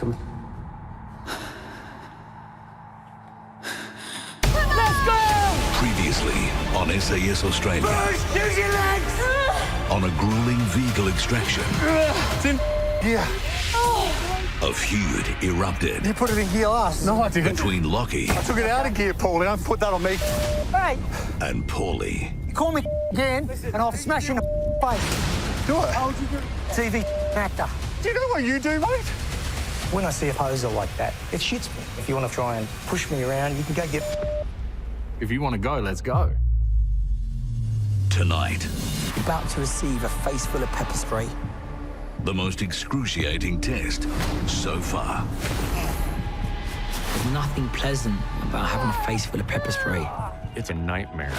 to me. Previously on SAS Australia. First, use your legs! On a grueling vehicle extraction. It's in here. A feud erupted. You put it in gear last. No, I didn't. Between Lockie I took it out of gear, Paulie. Don't put that on me. Hey! and Paulie. You call me again, and I'll smash you in the face. Do it. How would you do? TV actor. Do you know what you do, mate? When I see a poser like that, it shits me. If you want to try and push me around, you can go get... If you want to go, let's go. Tonight, About to receive a face full of pepper spray. the most excruciating test so far. There's nothing pleasant about having a face full of pepper spray. It's a nightmare.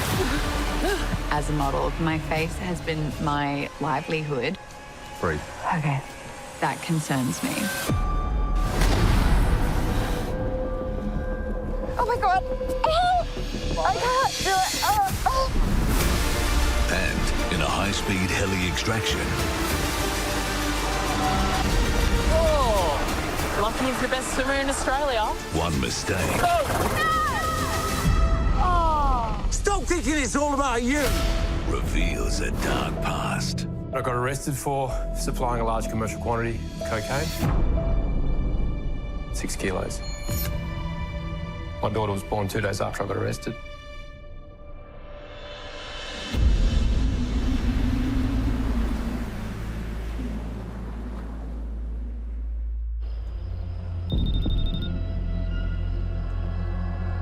As a model, my face has been my livelihood. Breathe. Okay, that concerns me. Oh my God! Oh, I can't do it! Oh. And in a high-speed heli extraction, Lockie is the best swimmer in Australia. one mistake Stop thinking it's all about you. reveals a dark past. I got arrested for supplying a large commercial quantity of cocaine. 6 kilos. My daughter was born 2 days after I got arrested.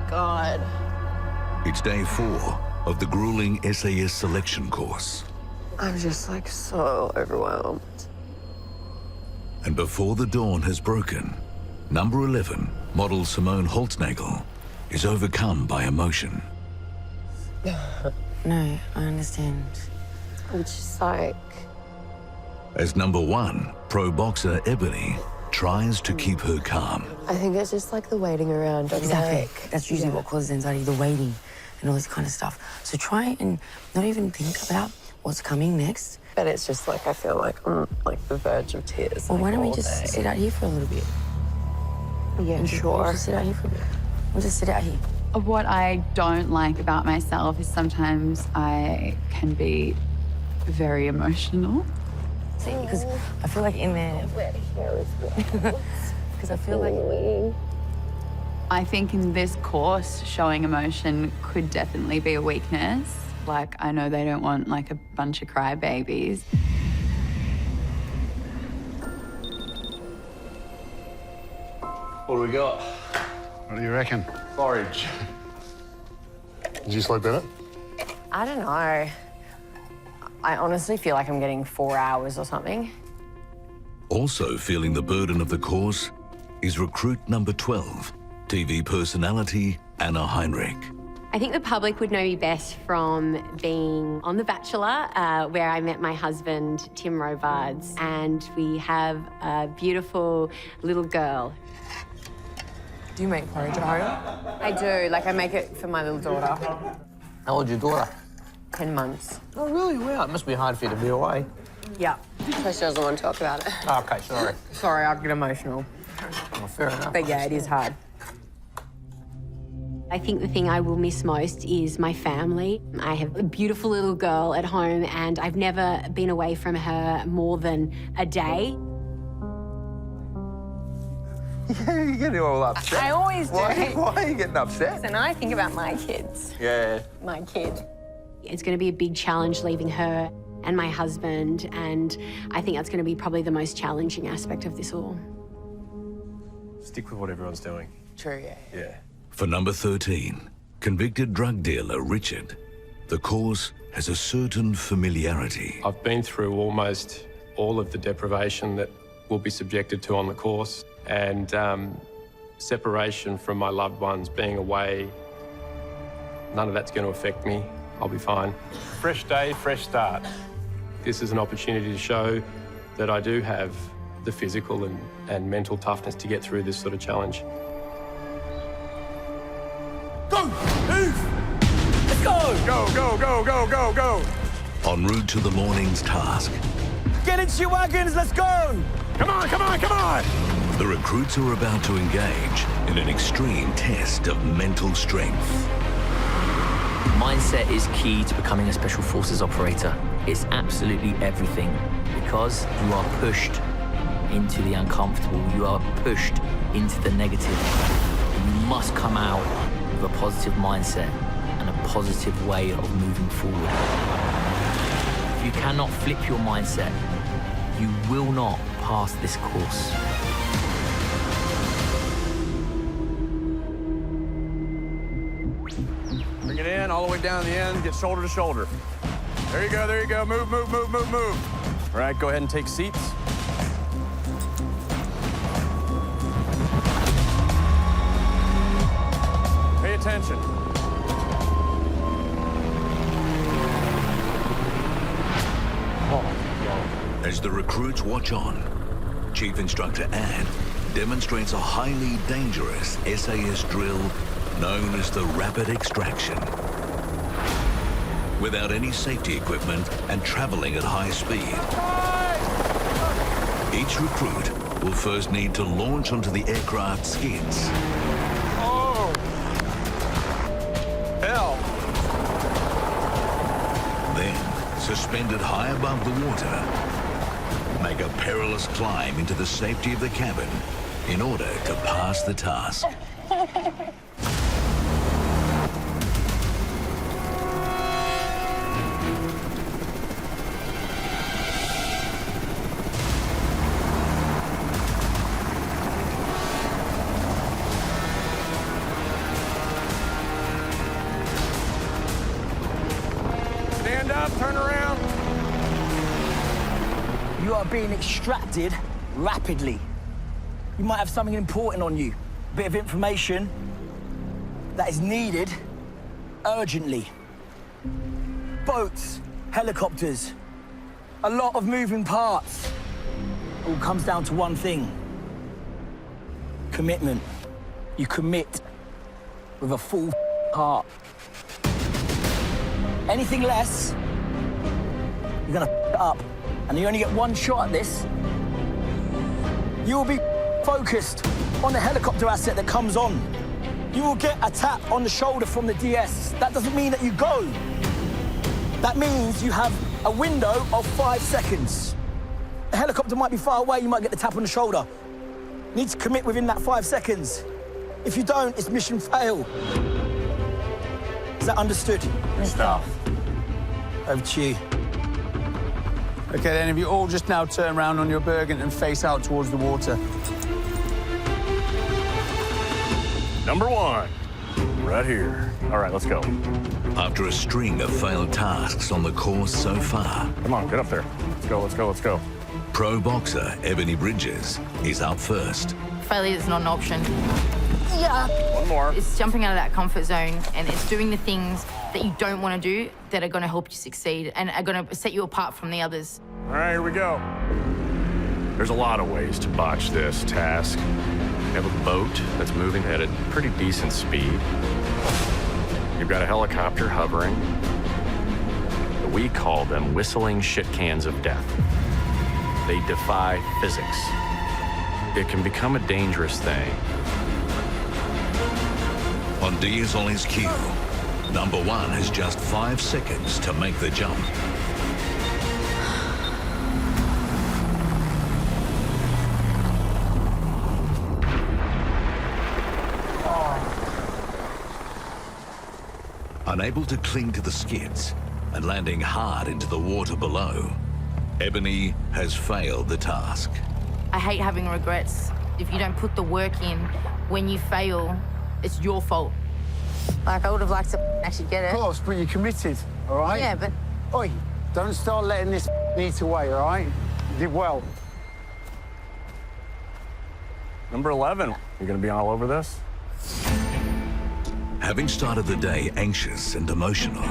God. It's day 4 of the grueling SAS selection course. I'm just like so overwhelmed. And before the dawn has broken, number 11, model Simone Holtznagel, is overcome by emotion. No, I understand. I'm just like, As number 1, pro boxer Ebony tries to keep her calm. I think it's just like the waiting around. I'm Exactly. like, That's usually what causes anxiety, the waiting and all this kind of stuff. So try and not even think about what's coming next. But it's just like, I feel like I'm like the verge of tears. Well, like, why don't we all just day. sit out here for a little bit? Yeah, We'll sure. just sit out here for a bit. We'll just sit out here. What I don't like about myself is sometimes I can be very emotional. See, because I feel like in there... Because I feel like... I think in this course, showing emotion could definitely be a weakness. Like, I know they don't want like a bunch of crybabies. What do we got? What do you reckon? Forage. Did you sleep in it? I don't know. I honestly feel like I'm getting 4 hours or something. Also feeling the burden of the course is recruit number 12, TV personality Anna Heinrich. I think the public would know me best from being on The Bachelor, where I met my husband, Tim Robards, and we have a beautiful little girl. Do you make porridge at home? I do. Like, I make it for my little daughter. How old's your daughter? 10 months. Oh, really? Wow, it must be hard for you to be away. Yeah. So she doesn't want to talk about it. Oh, okay, sorry. Sorry, I get emotional. Well, fair enough. But yeah, it is hard. I think the thing I will miss most is my family. I have a beautiful little girl at home, and I've never been away from her more than a day. Yeah, you're getting all upset. I always do. Why are you getting upset? And I think about my kids. Yeah. My kid. It's going to be a big challenge leaving her and my husband, and I think that's going to be probably the most challenging aspect of this all. Stick with what everyone's doing. True, yeah. Yeah. For number 13, convicted drug dealer Richard, the course has a certain familiarity. I've been through almost all of the deprivation that we'll be subjected to on the course, and separation from my loved ones, being away, none of that's going to affect me. I'll be fine. Fresh day, fresh start. This is an opportunity to show that I do have the physical and mental toughness to get through this sort of challenge. Go! Move! Let's go! Go, go, go, go, go, go! En route to the morning's task, Get into your wagons, let's go! Come on, come on, come on! The recruits are about to engage in an extreme test of mental strength. Mindset is key to becoming a Special Forces operator. It's absolutely everything because you are pushed into the uncomfortable. You are pushed into the negative. You must come out with a positive mindset and a positive way of moving forward. If you cannot flip your mindset, you will not pass this course. Bring it in, all the way down to the end, get shoulder to shoulder. There you go, there you go. Move, move, move, move, move. All right, go ahead and take seats. Pay attention. As the recruits watch on, Chief Instructor Ann demonstrates a highly dangerous SAS drill known as the Rapid Extraction. Without any safety equipment and traveling at high speed, each recruit will first need to launch onto the aircraft skids. Oh! Hell! Then, suspended high above the water, make a perilous climb into the safety of the cabin in order to pass the task. Stand up, turn around. You are being extracted rapidly. You might have something important on you, a bit of information that is needed urgently. Boats, helicopters, a lot of moving parts. All comes down to one thing: commitment. You commit with a full heart. Anything less, you're gonna f up. And you only get one shot at this. You will be focused on the helicopter asset that comes on. You will get a tap on the shoulder from the DS. That doesn't mean that you go. That means you have a window of 5 seconds. The helicopter might be far away, you might get the tap on the shoulder. You need to commit within that 5 seconds. If you don't, it's mission fail. Is that understood? Stuff. Over to you. Okay, then if you all just now turn around on your Bergen and face out towards the water. Number 1, right here. All right, let's go. After a string of failed tasks on the course so far, Come on, get up there. Let's go, let's go, let's go. pro boxer Ebony Bridges is up first. Failure is not an option. Yeah. One more. It's jumping out of that comfort zone and it's doing the things that you don't want to do that are going to help you succeed and are going to set you apart from the others. All right, here we go. There's a lot of ways to botch this task. You have a boat that's moving at a pretty decent speed. You've got a helicopter hovering. We call them whistling shit cans of death. They defy physics. It can become a dangerous thing. On Diaz Ollie's cue, number 1 has just 5 seconds to make the jump. Unable to cling to the skids and landing hard into the water below, Ebony has failed the task. I hate having regrets. If you don't put the work in, when you fail, it's your fault. Like, I would have liked to actually get it. Of course, but you're committed, all right? Yeah, but... Oi, don't start letting this eat away, all right? You did well. Number 11. You gonna be all over this? Having started the day anxious and emotional,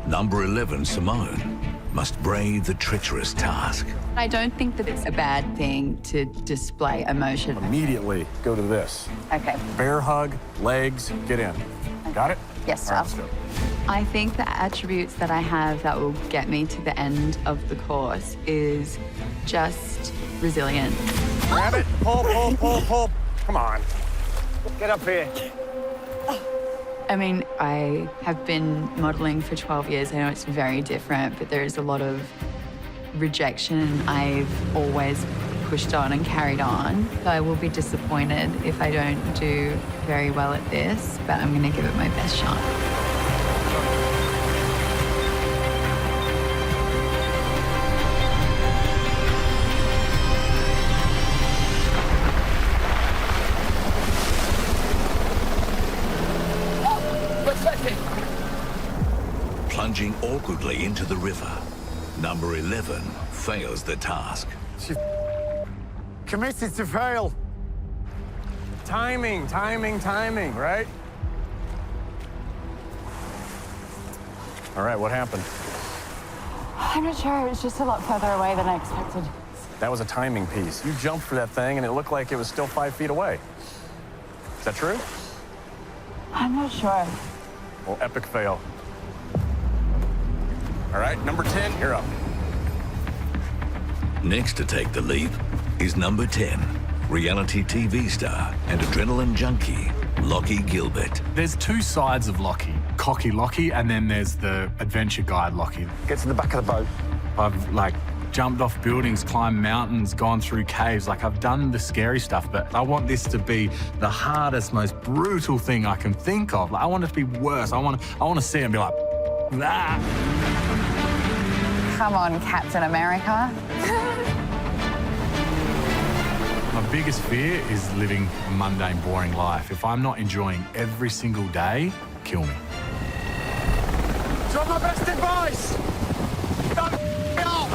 number 11, Simone, must brave the treacherous task. I don't think that it's a bad thing to display emotion. Immediately go to this. Okay. Bear hug, legs, get in. Got it? Yes, All right, sir. let's go. I think the attributes that I have that will get me to the end of the course is just resilient. Grab it. Pull, pull, pull, pull. Come on. Get up here. I mean, I have been modelling for 12 years. I know it's very different, but there is a lot of rejection. I've always pushed on and carried on. So I will be disappointed if I don't do very well at this, but I'm going to give it my best shot. Plunging awkwardly into the river, number 11 fails the task. She committed to fail. Timing, timing, timing, right? All right, what happened? I'm not sure. It was just a lot further away than I expected. That was a timing piece. You jumped for that thing, and it looked like it was still 5 feet away. Is that true? I'm not sure. Well, epic fail. All right, number 10, you're up. Next to take the leap is number 10, reality TV star and adrenaline junkie, Lockie Gilbert. There's two sides of Lockie. Cocky Lockie, and then there's the adventure guide Lockie. Get to the back of the boat. I've, jumped off buildings, climbed mountains, gone through caves. I've done the scary stuff, but I want this to be the hardest, most brutal thing I can think of. I want it to be worse. I want to see it and be like, that. Come on, Captain America. My biggest fear is living a mundane, boring life. If I'm not enjoying every single day, kill me. It's not my best advice. Don't go.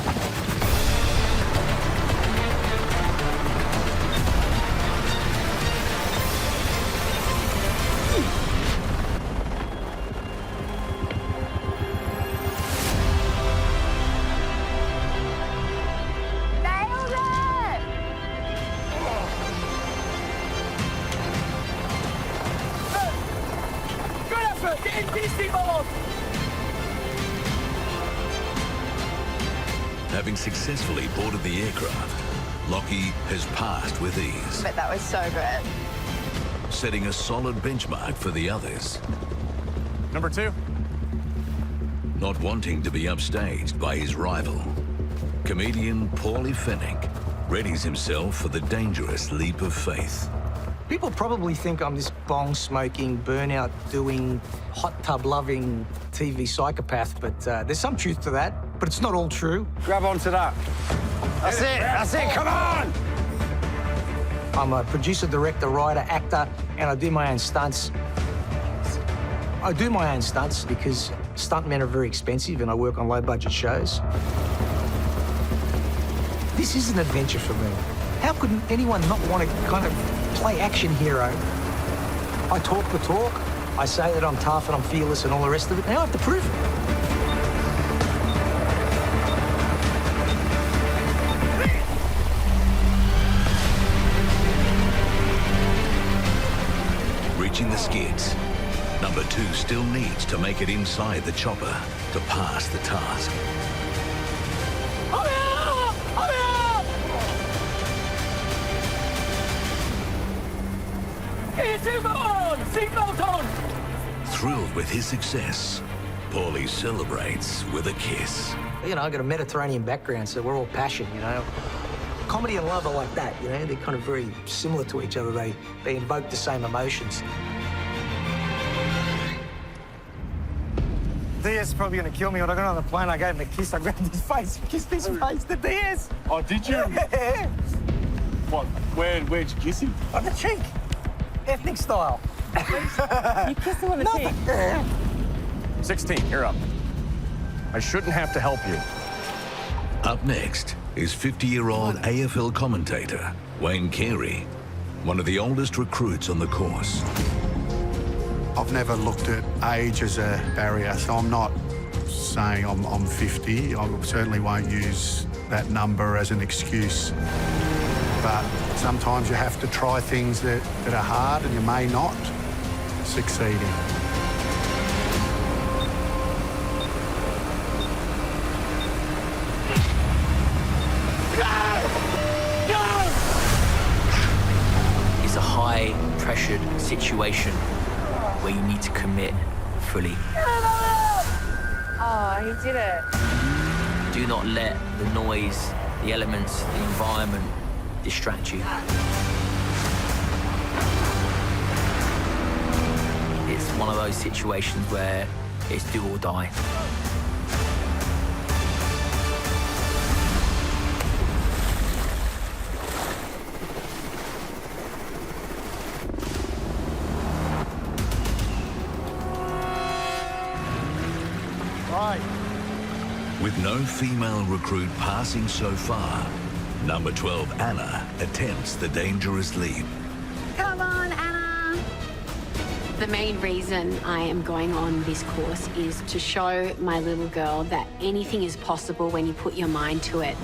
Having successfully boarded the aircraft, Lockie has passed with ease, But that was so good. setting a solid benchmark for the others. Number 2. Not wanting to be upstaged by his rival, comedian Paulie Fennick readies himself for the dangerous leap of faith. People probably think I'm this bong-smoking, burnout-doing, hot tub-loving TV psychopath, but there's some truth to that. But it's not all true. Grab onto that. That's it, that's it, come on! I'm a producer, director, writer, actor, and I do my own stunts. I do my own stunts because stuntmen are very expensive and I work on low-budget shows. This is an adventure for me. How could anyone not want to kind of play action hero? I talk the talk, I say that I'm tough and I'm fearless and all the rest of it. Now I have to prove it. Reaching the skids, number 2 still needs to make it inside the chopper to pass the task. Thrilled with his success, Paulie celebrates with a kiss. You know, I've got a Mediterranean background, so we're all passion, you know. Comedy and love are like that, you know. They're kind of very similar to each other. They invoke the same emotions. Diaz is probably going to kill me. When I got on the plane, I gave him a kiss. I grabbed his face, kissed his face to Diaz. Oh, did you? Yeah. What? Where'd you kiss him? On the cheek. Ethnic style. You kissed him on the cheek. 16, you're up. I shouldn't have to help you. Up next is 50-year-old AFL commentator Wayne Carey, one of the oldest recruits on the course. I've never looked at age as a barrier, so I'm not saying I'm 50. I certainly won't use that number as an excuse. But sometimes you have to try things that are hard and you may not succeed in. high-pressured situation where you need to commit fully. Oh, he did it. Do not let the noise, the elements, the environment distract you. It's one of those situations where it's do or die. With no female recruit passing so far, number 12, Anna, attempts the dangerous leap. Come on, Anna. The main reason I am going on this course is to show my little girl that anything is possible when you put your mind to it.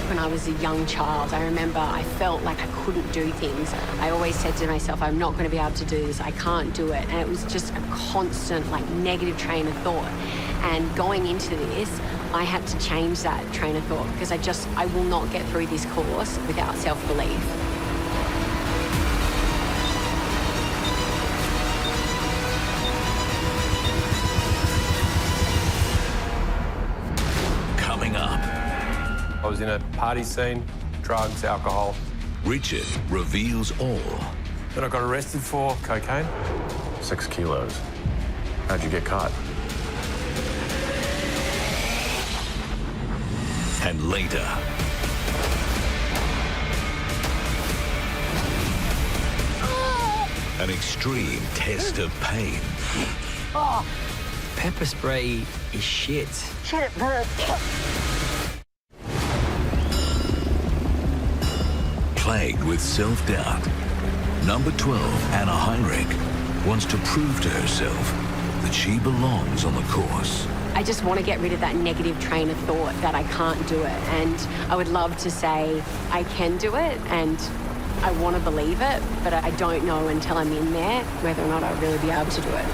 When I was a young child, I remember I felt like I couldn't do things. I always said to myself, I'm not going to be able to do this, I can't do it. And it was just a constant, negative train of thought. And going into this, I had to change that train of thought because I will not get through this course without self-belief. Coming up. I was in a party scene, drugs, alcohol. Richard reveals all. That I got arrested for cocaine. 6 kilos. How'd you get caught? And later, an extreme test of pain. Pepper spray is shit. Shit, it burns. Plagued with self-doubt, number 12, Anna Heinrich, wants to prove to herself that she belongs on the course. I just want to get rid of that negative train of thought that I can't do it. And I would love to say I can do it and I want to believe it, but I don't know until I'm in there whether or not I'll really be able to do it.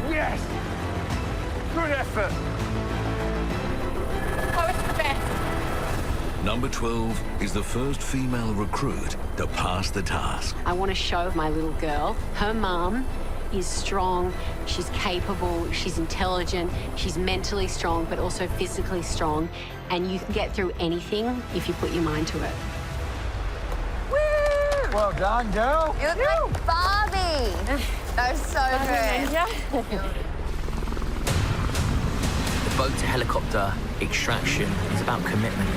Yes! Good effort. Oh, it's the best. Number 12 is the first female recruit to pass the task. I want to show my little girl, her mum is strong, she's capable, she's intelligent, she's mentally strong, but also physically strong, and you can get through anything if you put your mind to it. Woo! Well done, girl. You look like Barbie. That was so good. The boat to helicopter extraction is about commitment.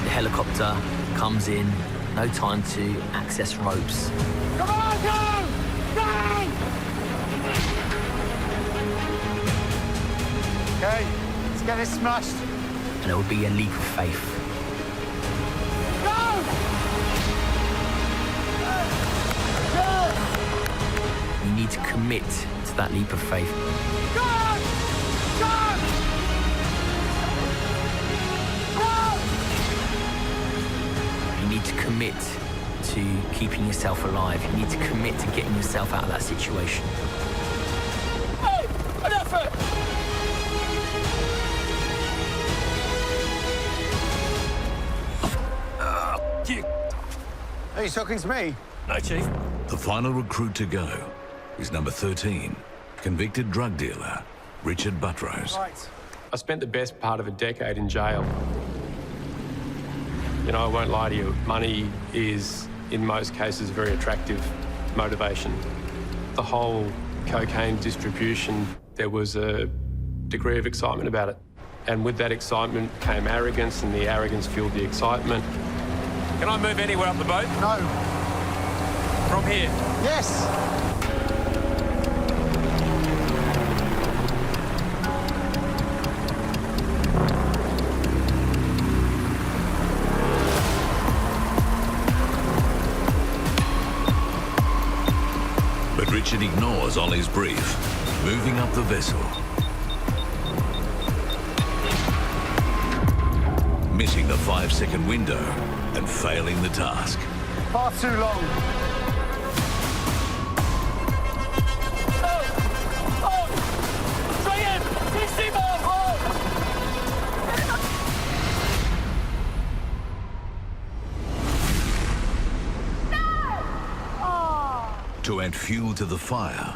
The helicopter comes in, no time to access ropes. Come on, go! Bang! Okay, let's get this smashed. And it will be a leap of faith. You need to commit to that leap of faith. You need to commit to keeping yourself alive. You need to commit to getting yourself out of that situation. Hey, an effort! Are you talking to me? No, Chief. The final recruit to go is number 13, convicted drug dealer, Richard Buttrose. Right. I spent the best part of a decade in jail. You know, I won't lie to you, money is, in most cases, a very attractive motivation. The whole cocaine distribution, there was a degree of excitement about it. And with that excitement came arrogance, and the arrogance fueled the excitement. Can I move anywhere up the boat? No. From here? Yes. But Richard ignores Ollie's brief, moving up the vessel. missing the 5-second window and failing the task. Far too long. To add fuel to the fire,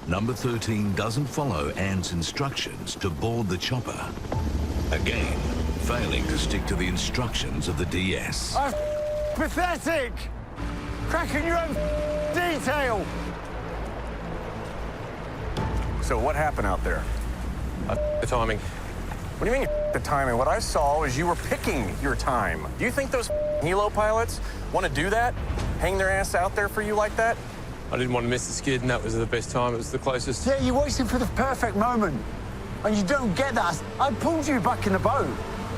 number 13 doesn't follow Anne's instructions to board the chopper. Again, failing to stick to the instructions of the DS. Pathetic! Cracking your own detail! So what happened out there? The timing. What do you mean the timing? What I saw was you were picking your time. Do you think those helo pilots want to do that? Hang their ass out there for you like that? I didn't want to miss the skid, and that was the best time. It was the closest. Yeah, you're waiting for the perfect moment. And you don't get that. I pulled you back in the boat.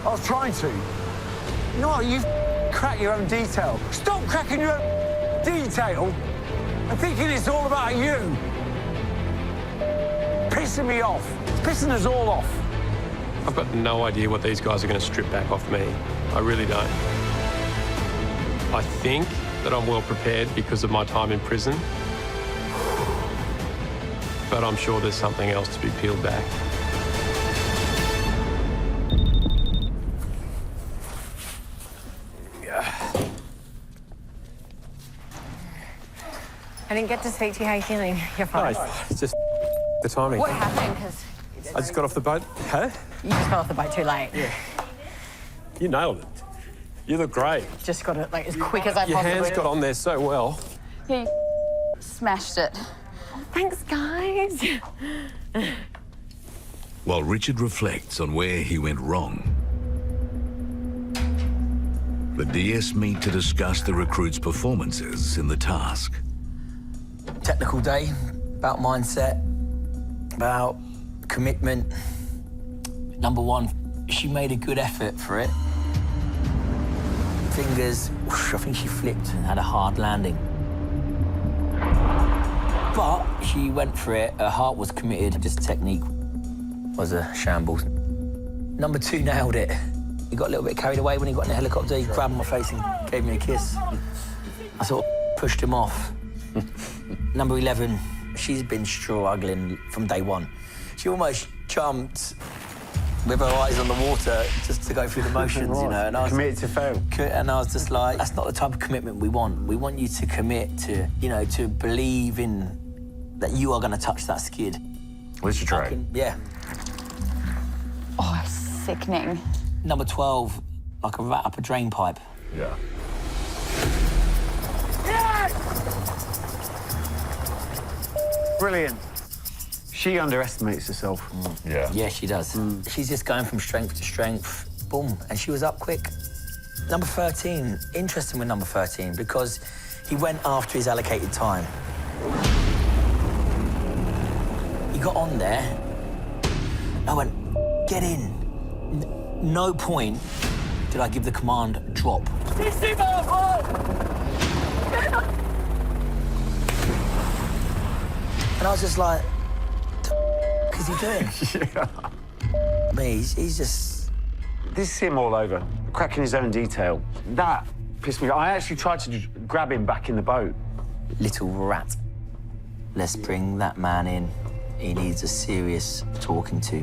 I was trying to. You know what? You've cracked your own detail. Stop cracking your own detail and thinking it's all about you. Pissing me off. It's pissing us all off. I've got no idea what these guys are going to strip back off me. I really don't. I think that I'm well prepared because of my time in prison. But I'm sure there's something else to be peeled back. I didn't get to speak to you. How are you feeling? You're fine. No, it's just the timing. What happened? Because I just got off the boat. Huh? you just got off the boat too late. Yeah. You nailed it. You look great. Just got it like as quick as I Your possibly. hands got on there so well. Yeah, you smashed it. Thanks, guys. While Richard reflects on where he went wrong, the DS meet to discuss the recruits' performances in the task. Technical day, about mindset, about commitment. Number one, she made a good effort for it. Fingers, whoosh, I think she flipped and had a hard landing. But she went for it, her heart was committed, just technique was a shambles. Number two nailed it. He got a little bit carried away when he got in the helicopter. He grabbed my face and gave me a kiss. I sort of pushed him off. Number 11, she's been struggling from day one. She almost jumped with her eyes on the water just to go through the motions, you know. And I was committed to fail. And I was just like, that's not the type of commitment we want. We want you to commit to, you know, to believe in that you are going to touch that skid. What's your try? Yeah. Oh, sickening. Number 12, like a rat up a drain pipe. Yeah. Brilliant. She underestimates herself. Yeah. Yeah, she does. She's just going from strength to strength, boom, and she was up quick. Number 13, interesting with number 13, because he went after his allocated time. He got on there. I went, get in. No point did I give the command, drop. And I was just like, what is he doing? Yeah. Me, he's just... This is him all over, cracking his own detail. That pissed me off. I actually tried to grab him back in the boat. Little rat. Let's bring that man in. He needs a serious talking to.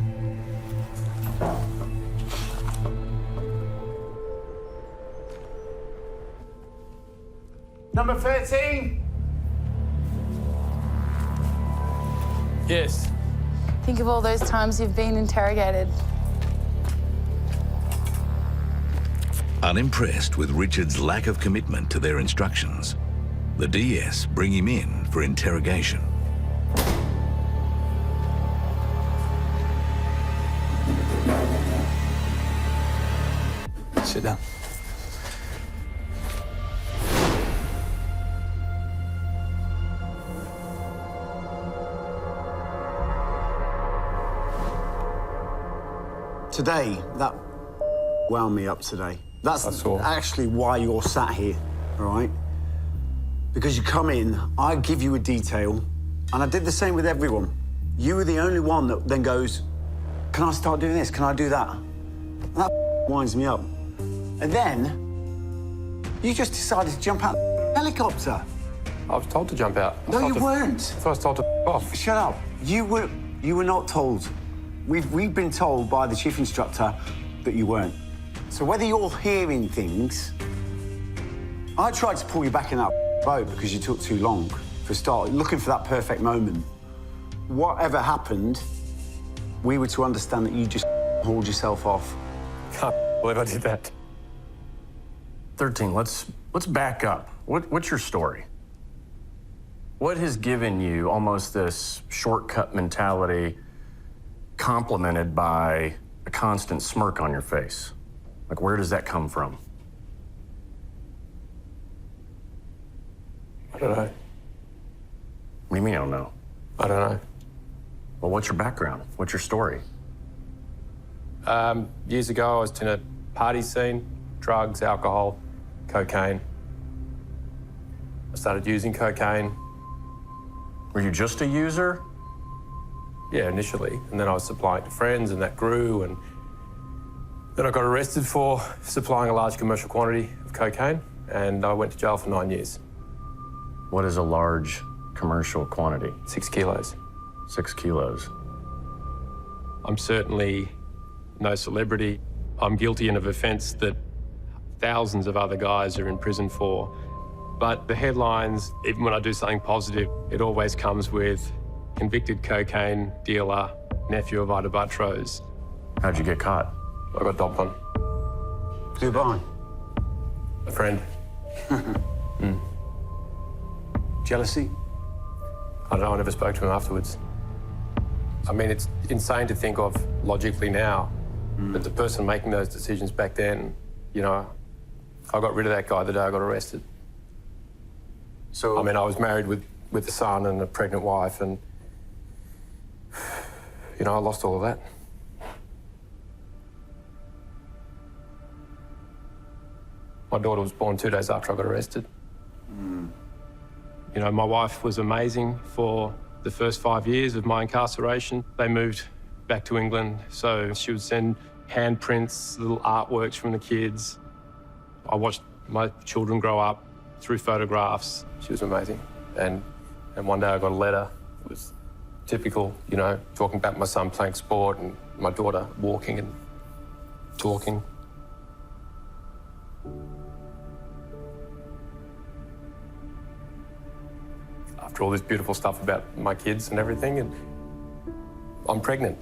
Number 13. Yes. Think of all those times you've been interrogated. Unimpressed with Richard's lack of commitment to their instructions, the DS bring him in for interrogation. Sit down. Today, that wound me up today. That's actually why you're sat here, all right? Because you come in, I give you a detail, and I did the same with everyone. You were the only one that then goes, can I start doing this? Can I do that? And that winds me up. And then you just decided to jump out of the helicopter. I was told to jump out. No, you weren't. I was told to off. Shut up. You were not told. We've been told by the chief instructor that you weren't. So whether you're hearing things, I tried to pull you back in that boat because you took too long for a start, looking for that perfect moment. Whatever happened, we were to understand that you just hauled yourself off. Can't believe I did that. 13, let's back up. What's your story? What has given you almost this shortcut mentality complemented by a constant smirk on your face? Like, where does that come from? I don't know. What do you mean, I don't know? I don't know. Well, what's your background? What's your story? Years ago, I was in a party scene, drugs, alcohol, cocaine. I started using cocaine. Were you just a user? Yeah, initially. And then I was supplying to friends, and that grew. And then I got arrested for supplying a large commercial quantity of cocaine, and I went to jail for 9 years. What is a large commercial quantity? 6 kilos. 6 kilos. I'm certainly no celebrity. I'm guilty of an offence that thousands of other guys are in prison for. But the headlines, even when I do something positive, it always comes with convicted cocaine dealer, nephew of Ida Buttrose. How'd you get caught? I got dobbed on. Dubai. A friend. Jealousy? I don't know, I never spoke to him afterwards. I mean, it's insane to think of logically now, but the person making those decisions back then, you know, I got rid of that guy the day I got arrested. So, I mean, I was married with a son and a pregnant wife, and, you know, I lost all of that. My daughter was born 2 days after I got arrested. You know, my wife was amazing for the first 5 years of my incarceration. They moved back to England, so she would send handprints, little artworks from the kids. I watched my children grow up through photographs. She was amazing. And one day I got a letter. It was typical, you know, talking about my son playing sport and my daughter walking and talking. After all this beautiful stuff about my kids and everything, and I'm pregnant.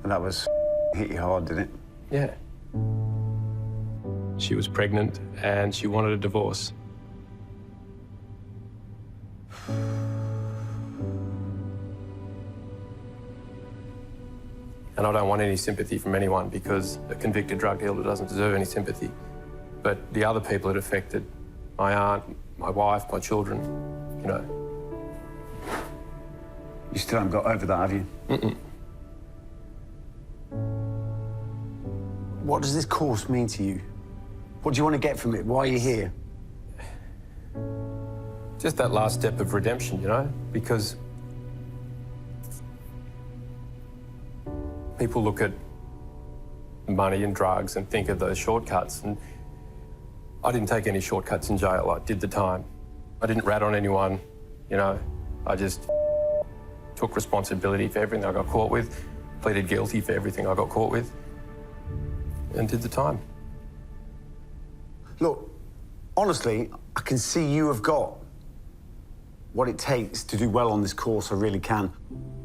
And that was hit you hard, didn't it? Yeah. She was pregnant and she wanted a divorce. And I don't want any sympathy from anyone because a convicted drug dealer doesn't deserve any sympathy. But the other people it affected, my aunt, my wife, my children, you know. You still haven't got over that, have you? Mm-mm. What does this course mean to you? What do you want to get from it? Why are you here? Just that last step of redemption, you know, because people look at money and drugs and think of those shortcuts, and I didn't take any shortcuts in jail. I did the time. I didn't rat on anyone, you know. I just took responsibility for everything I got caught with, pleaded guilty for everything I got caught with, and did the time. Look, honestly, I can see you have got what it takes to do well on this course, I really can.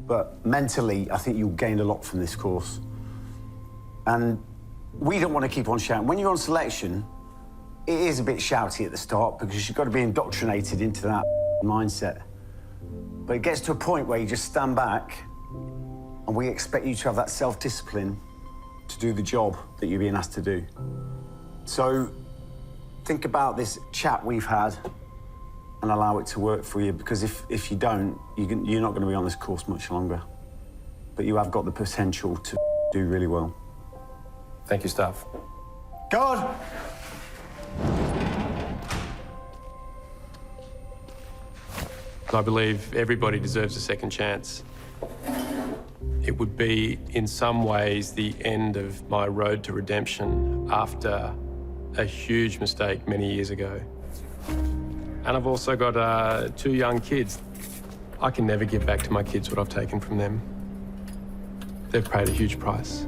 But mentally, I think you'll gain a lot from this course. And we don't want to keep on shouting. When you're on selection, it is a bit shouty at the start because you've got to be indoctrinated into that mindset. But it gets to a point where you just stand back and we expect you to have that self-discipline to do the job that you're being asked to do. So think about this chat we've had and allow it to work for you, because if you don't, you're not going to be on this course much longer. But you have got the potential to do really well. Thank you, staff. God! I believe everybody deserves a second chance. It would be, in some ways, the end of my road to redemption after a huge mistake many years ago. And I've also got 2 young kids. I can never give back to my kids what I've taken from them. They've paid a huge price.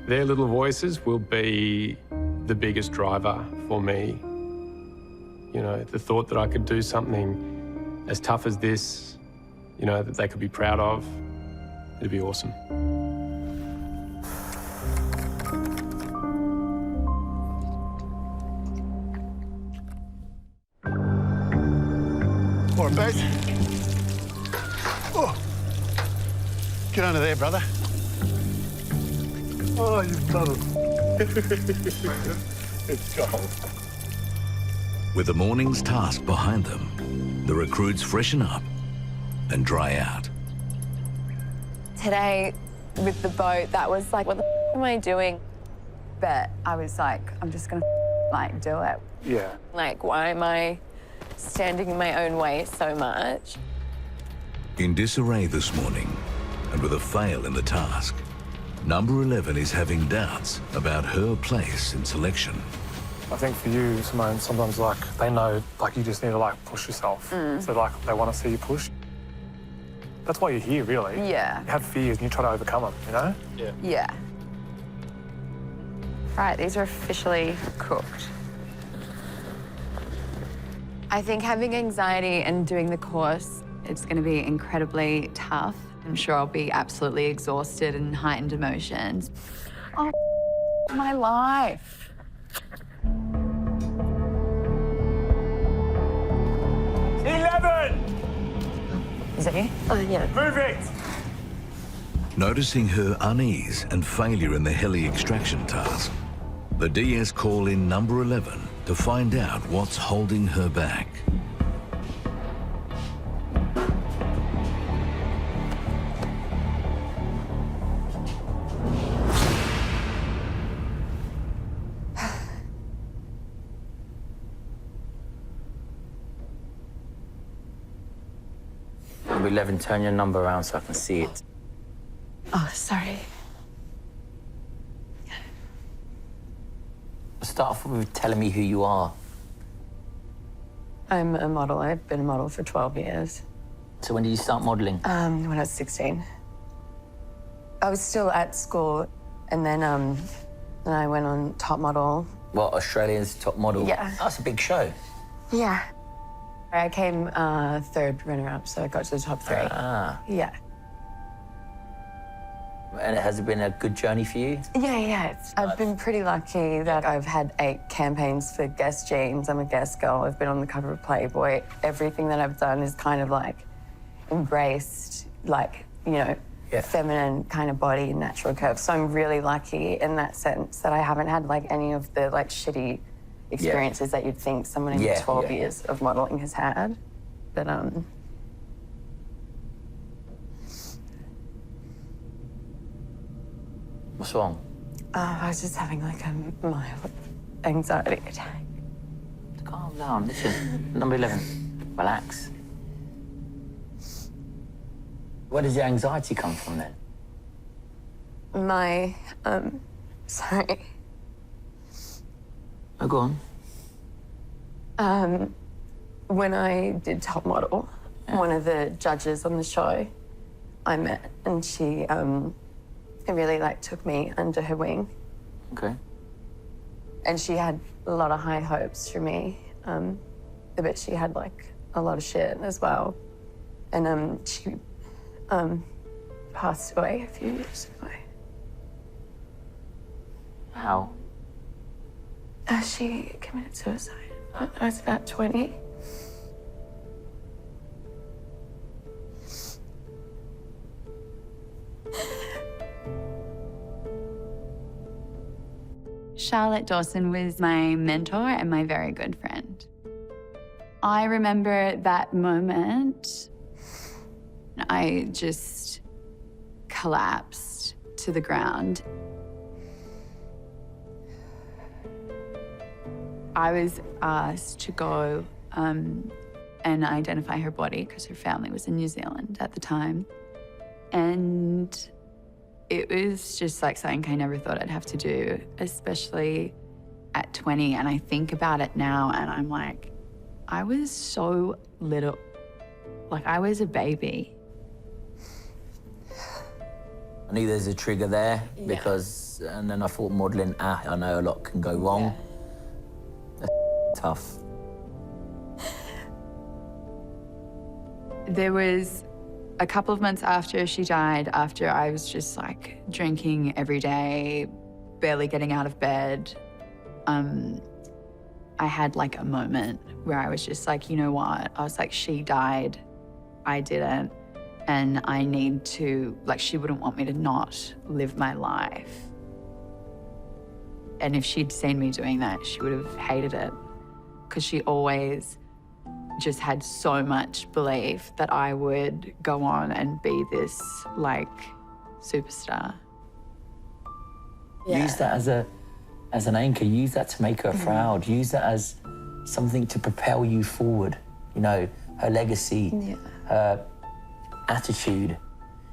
Their little voices will be the biggest driver for me. You know, the thought that I could do something as tough as this, you know, that they could be proud of, it'd be awesome. All right, mate. Oh. Get under there, brother. Oh, you've done it. It's cold. With the morning's task behind them, the recruits freshen up and dry out. Today, with the boat, that was like, what the f am I doing? But I was like, I'm just gonna like do it. Yeah. Like, why am I standing in my own way so much? In disarray this morning, and with a fail in the task, number 11 is having doubts about her place in selection. I think for you, Simone, sometimes like they know like you just need to like push yourself. So like they want to see you push. That's why you're here, really. Yeah. You have fears and you try to overcome them, you know? Yeah. Yeah. Right, these are officially cooked. I think having anxiety and doing the course, It's going to be incredibly tough. I'm sure I'll be absolutely exhausted and heightened emotions. Oh, my life. Is that you? Oh, yeah. Move it! Noticing her unease and failure in the heli extraction task, the DS call in number 11 to find out what's holding her back. Number 11, turn your number around so I can see it. Oh, sorry. Start off with telling me who you are. I'm a model. I've been a model for 12 years. So when did you start modelling? When I was 16. I was still at school, and then I went on Top Model. What, Australia's Top Model? Yeah. Oh, that's a big show. Yeah. I came third runner-up, so I got to the top 3. Ah. Yeah. And has it been a good journey for you? Yeah. I've been pretty lucky that I've had 8 campaigns for Guess Jeans. I'm a Guess girl. I've been on the cover of Playboy. Everything that I've done is kind of like embraced, like, you know, feminine kind of body and natural curves. So I'm really lucky in that sense that I haven't had like any of the like shitty experiences that you'd think someone in 12 years of modelling has had. But What's wrong? I was just having like a mild anxiety attack. Calm down, listen. Number 11, relax. Where does your anxiety come from then? My, sorry. Oh, go on. When I did Top Model, one of the judges on the show I met, and she really like took me under her wing. Okay. And she had a lot of high hopes for me, but she had like a lot of shit as well. And she passed away a few years ago. How? She committed suicide. I was about 20. Charlotte Dawson was my mentor and my very good friend. I remember that moment. I just collapsed to the ground. I was asked to go and identify her body because her family was in New Zealand at the time. And it was just like something I never thought I'd have to do, especially at 20. And I think about it now and I'm like, I was so little. Like, I was a baby. I knew there's a trigger there because, and then I thought modelling, I know a lot can go wrong. That's tough. There was a couple of months after she died, after I was just like drinking every day, barely getting out of bed. I had like a moment where I was just like, you know what? I was like, she died, I didn't. And I need to, like, she wouldn't want me to not live my life. And if she'd seen me doing that, she would have hated it. Because she always just had so much belief that I would go on and be this, like, superstar. Use that as an anchor. Use that to make her proud. Use that as something to propel you forward. You know, her legacy, her attitude,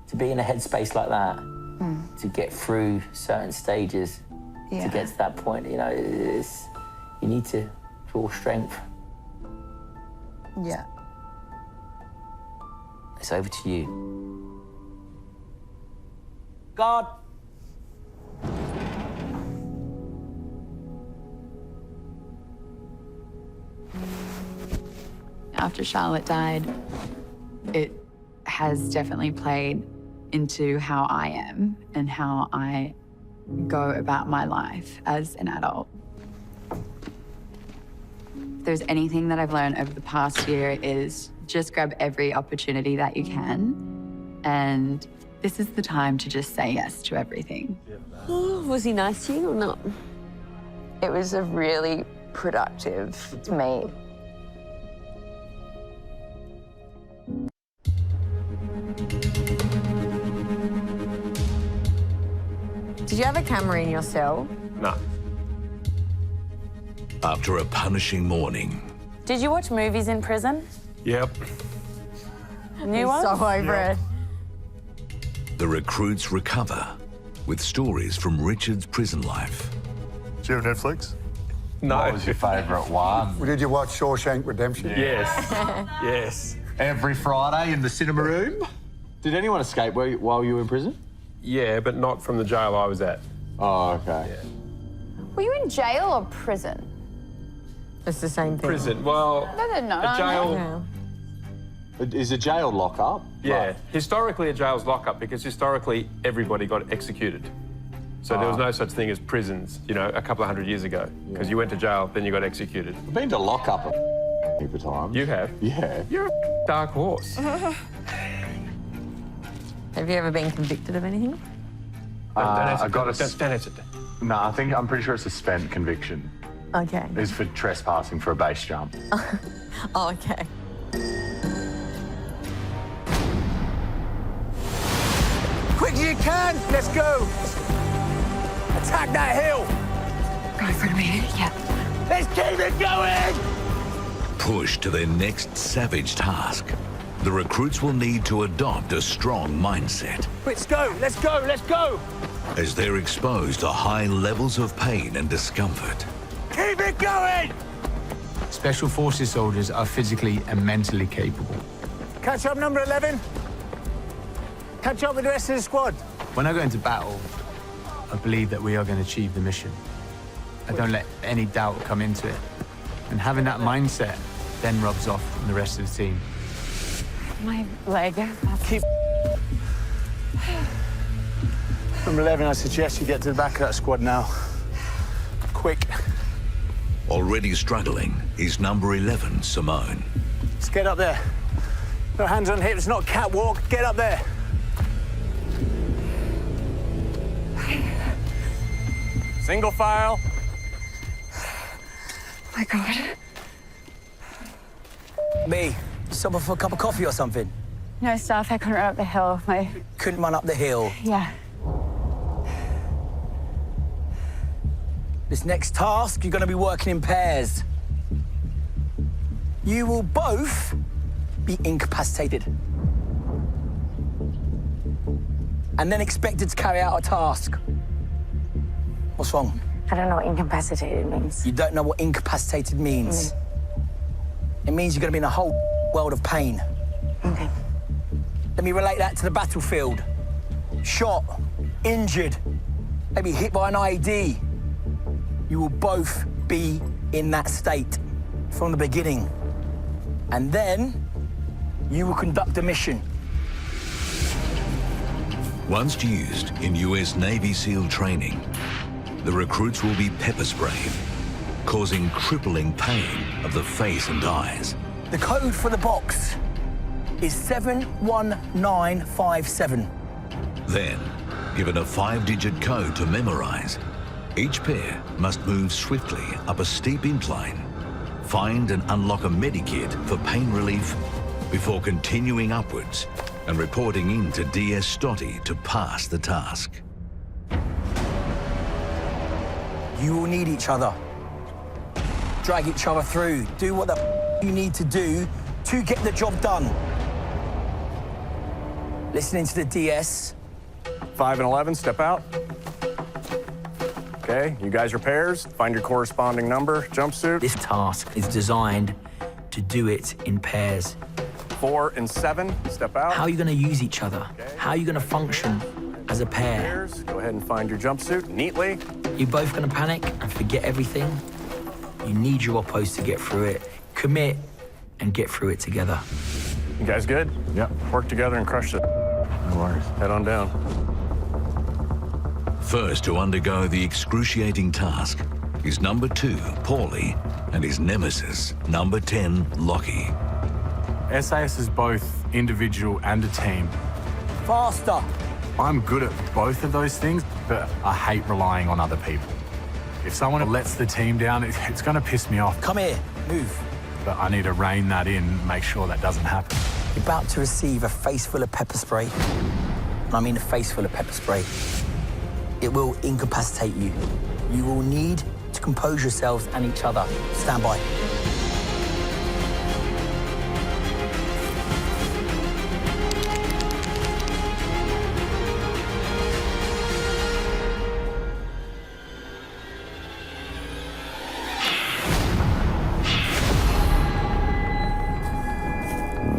to be in a headspace like that, to get through certain stages, to get to that point, you know, you need to draw strength. Yeah. It's over to you. God. After Charlotte died, it has definitely played into how I am and how I go about my life as an adult. If there's anything that I've learned over the past year is just grab every opportunity that you can. And this is the time to just say yes to everything. Oh, was he nice to you or not? It was a really productive meet. Did you have a camera in your cell? No. After a punishing morning, Did you watch movies in prison? Yep. New ones? So over it. the recruits recover with stories from Richard's prison life. Do you have Netflix? No. What was your favourite one? Did you watch Shawshank Redemption? Yes. Yes. Every Friday in the cinema room? Did anyone escape while you were in prison? Yeah, but not from the jail I was at. Oh, okay. Yeah. Were you in jail or prison? It's the same thing. Prison, well, No. a jail... Is a jail lock-up? Yeah, Right. historically a jail's lock-up because historically everybody got executed. So there was no such thing as prisons, you know, a couple of hundred years ago. Because you went to jail, then you got executed. I've been to lock-up a heap of times. You have? Yeah. You're a dark horse. Have you ever been convicted of anything? I got a... Don't answer. No, I'm pretty sure it's a spent conviction. Okay. It's for trespassing for a base jump. Oh, okay. Quick as you can! Let's go! Attack that hill! Go in front of me, yeah. Let's keep it going! Pushed to their next savage task, the recruits will need to adopt a strong mindset Let's go! Let's go! Let's go! as they're exposed to high levels of pain and discomfort. Keep it going! Special Forces soldiers are physically and mentally capable. Catch up, number 11. Catch up with the rest of the squad. When I go into battle, I believe that we are going to achieve the mission. I don't let any doubt come into it. And having that mindset then rubs off on the rest of the team. My leg. Keep... Number 11, I suggest you get to the back of that squad now. Quick. Already struggling is number 11, Simone. Let's get up there. No hands on hips, not catwalk. Get up there. Single file. Oh my God. Me, stop for a cup of coffee or something? No, staff, I couldn't run up the hill. Couldn't run up the hill. Yeah. This next task, you're going to be working in pairs. You will both be incapacitated. and then expected to carry out a task. What's wrong? I don't know what incapacitated means. You don't know what incapacitated means? It means you're going to be in a whole world of pain. Okay. Let me relate that to the battlefield. Shot, injured, maybe hit by an IED. You will both be in that state from the beginning. And then you will conduct a mission. Once used in US Navy SEAL training, the recruits will be pepper sprayed, causing crippling pain of the face and eyes. The code for the box is 71957. Then, given a 5-digit code to memorize, each pair must move swiftly up a steep incline, find and unlock a medikit for pain relief before continuing upwards and reporting in to DS Stotty to pass the task. You will need each other. Drag each other through. Do what the you need to do to get the job done. Listening to the DS. 5 and 11, step out. Okay, you guys are pairs. Find your corresponding number, jumpsuit. This task is designed to do it in pairs. 4 and 7, step out. How are you going to use each other? How are you going to function as a pair? Pairs, go ahead and find your jumpsuit neatly. You're both going to panic and forget everything. You need your oppos to get through it. Commit and get through it together. You guys good? Yep. Work together and crush it. No worries. Head on down. First to undergo the excruciating task is number 2, Paulie, and his nemesis, number 10, Lockie. SAS is both individual and a team. Faster. I'm good at both of those things, but I hate relying on other people. If someone lets the team down, it's going to piss me off. Come here, move. But I need to rein that in, make sure that doesn't happen. You're about to receive a face full of pepper spray. And I mean a face full of pepper spray. It will incapacitate you. You will need to compose yourselves and each other. Stand by.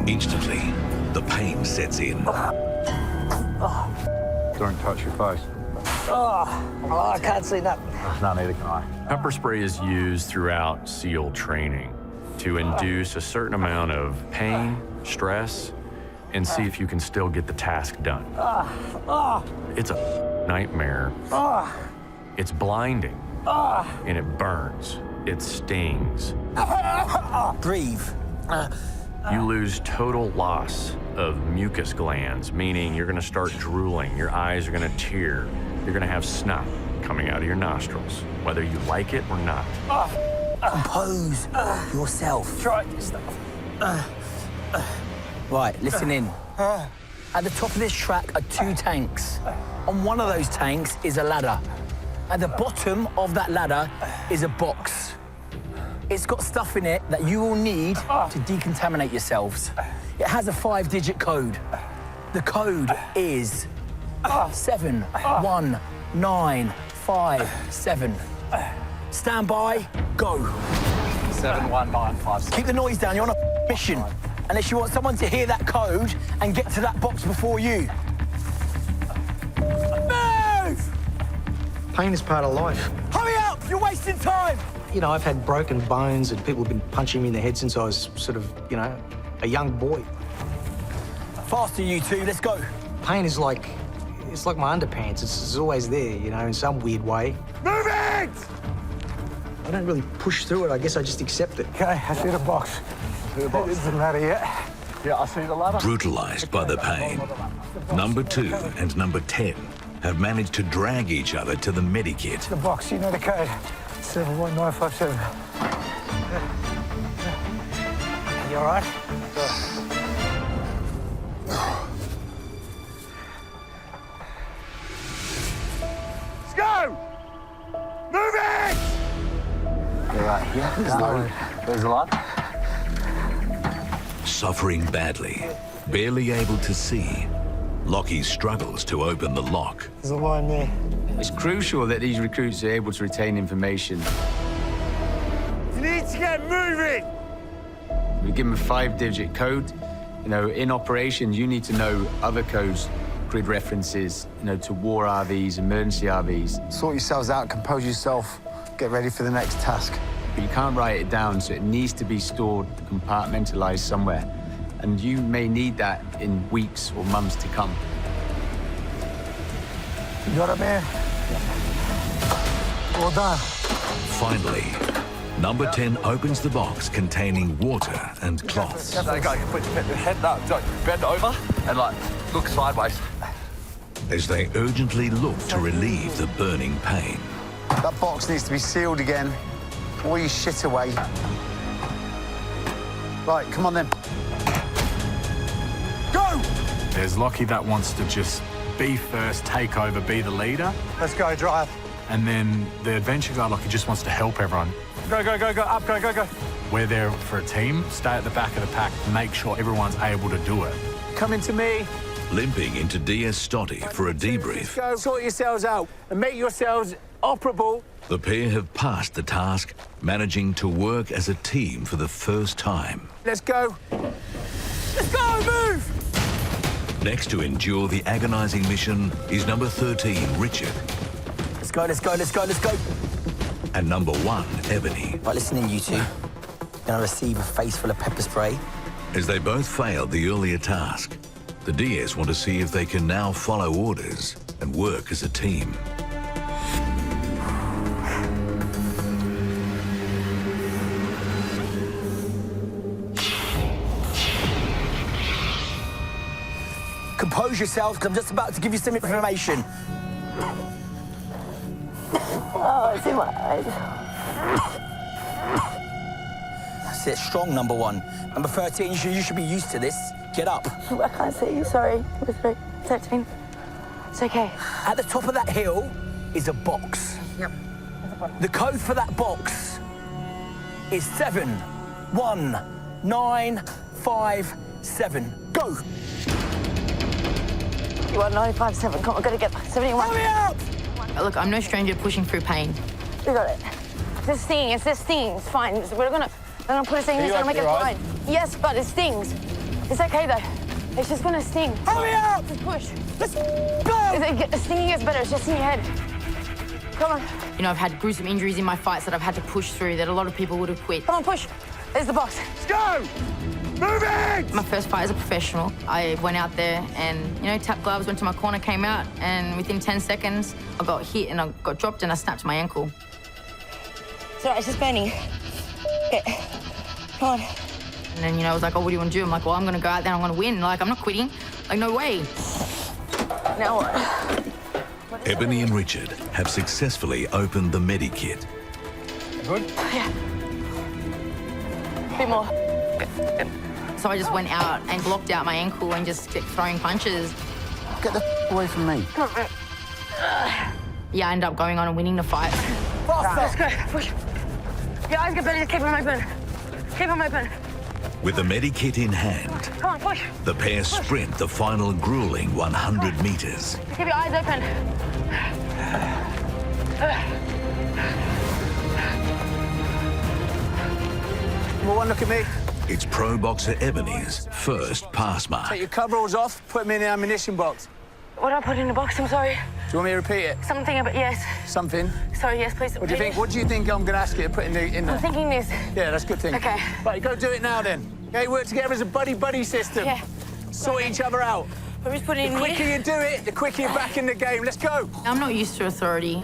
Instantly, the pain sets in. Don't touch your face. I can't see that. No, neither can I. Pepper spray is used throughout SEAL training to induce a certain amount of pain, stress, and see if you can still get the task done. It's a nightmare. It's blinding, and it burns. It stings. Breathe. You lose total loss of mucus glands, meaning you're gonna start drooling, your eyes are gonna tear, you're gonna have snot coming out of your nostrils, whether you like it or not. Compose yourself. Try this stuff. Right, listen in. At the top of this track are 2 tanks. On one of those tanks is a ladder. At the bottom of that ladder is a box. It's got stuff in it that you will need to decontaminate yourselves. It has a 5-digit code. The code is 71957. Stand by, go. 71957. Keep the noise down, you're on a mission. Unless you want someone to hear that code and get to that box before you. Move! Pain is part of life. Hurry up, you're wasting time. You know, I've had broken bones and people have been punching me in the head since I was sort of, you know, a young boy. Faster, you two, let's go. Pain is like, it's like my underpants. It's always there, you know, in some weird way. Move it! I don't really push through it. I guess I just accept it. Okay, I see the box. It doesn't matter yet. Yeah, I see the ladder. Brutalized by the pain, number 2 and number 10 have managed to drag each other to the medikit. The box, you know the code. 71957. You all right? Let's go! Move it! You're right here. There's a lot. Suffering badly, barely able to see, Lockie struggles to open the lock. There's a line there. It's crucial that these recruits are able to retain information. You need to get moving! We give them a 5-digit code. You know, in operations, you need to know other codes, grid references, you know, to war RVs, emergency RVs. Sort yourselves out, compose yourself, get ready for the next task. But you can't write it down, so it needs to be stored, compartmentalized somewhere. And you may need that in weeks or months to come. You got it, man? Well done. Finally, number 10 opens the box containing water and cloths. There you go. Put your head up, bend over, and like look sideways. As they urgently look to relieve the burning pain. That box needs to be sealed again. All your shit away. Right, come on then. Go! There's Lockie that wants to just be first, take over, be the leader. Let's go, drive. And then the adventure guy, Lockie, just wants to help everyone. Go, go, go, go, up, go, go, go. We're there for a team, stay at the back of the pack, make sure everyone's able to do it. Come into me. Limping into DS Stotty for a debrief. Go, sort yourselves out and make yourselves operable. The pair have passed the task, managing to work as a team for the first time. Let's go. Let's go, move! Next to endure the agonizing mission is number 13, Richard. Let's go, let's go, let's go, let's go. And number 1, Ebony. Right, listen in, you two. Gonna receive a face full of pepper spray. As they both failed the earlier task, the DS want to see if they can now follow orders and work as a team. Compose yourselves, because I'm just about to give you some information. Oh, it's in my eyes. That's it, strong, number 1. Number 13, you should be used to this. Get up. I can't see you, sorry. 13. It's okay. At the top of that hill is a box. Yep. The code for that box is 71957. Go! You are 957. Come on, gotta get 71. Hurry up! Look, I'm no stranger to pushing through pain. We got it. This sting, it's fine. We're gonna put a sting in this, gonna make it fine. Yes, but it stings. It's okay though. It's just gonna sting. Hurry up! Just push. Let's go! The stinging gets better, it's just in your head. Come on. You know, I've had gruesome injuries in my fights that I've had to push through that a lot of people would have quit. Come on, push. There's the box. Let's go! Moving! My first fight as a professional, I went out there and, you know, tapped gloves, went to my corner, came out, and within 10 seconds, I got hit and I got dropped and I snapped my ankle. It's all right, it's just burning. Okay. Come on. And then, you know, I was like, oh, what do you want to do? I'm like, well, I'm going to go out there and I'm going to win. Like, I'm not quitting. Like, no way. Now what? Ebony and Richard have successfully opened the medikit. Good? Yeah. A bit more. So I just went out and blocked out my ankle and just kept throwing punches. Get the away from me. Come on. Yeah, I ended up going on and winning the fight. Let's go. Push. Your eyes get better, just keep them open. Keep them open. With the medikit in hand, Come on, push. the pair sprint the final grueling 100 meters. Keep your eyes open. Number 1, look at me. It's pro boxer Ebony's first pass mark. Take your coveralls off, put them in the ammunition box. What do I put in the box? I'm sorry. Do you want me to repeat it? Something about, yes. Something? Sorry, yes, please. What do you think? What do you think I'm going to ask you to put in the... I'm thinking this. Yeah, that's a good thing. Okay. Right, go do it now then. Okay, work together as a buddy-buddy system. Yeah. Sort each other out. We're just putting it in The quicker here. you do it, the quicker you're back in the game. Let's go. I'm not used to authority.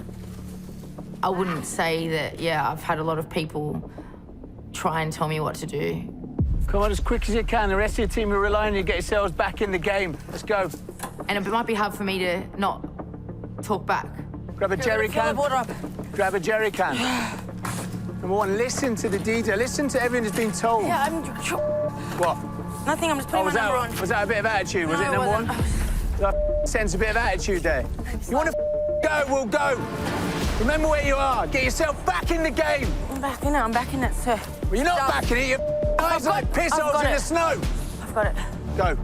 I wouldn't say that, yeah, I've had a lot of people try and tell me what to do. Come on, as quick as you can. The rest of your team are relying on you to get yourselves back in the game. Let's go. And it might be hard for me to not talk back. Grab a jerry Fill the can. water up. Grab a jerry can. Number 1, listen to the detail. Listen to everything that's been told. Yeah, I'm... What? Nothing, I'm just putting my number on. Was that a bit of attitude? Was No, it number wasn't. 1? I sense a bit of attitude there. You want to go, we'll go. Remember where you are. Get yourself back in the game. I'm back in it, sir. Well, you're not back in it. Your eyes like piss holes in the snow. I've got it. Go.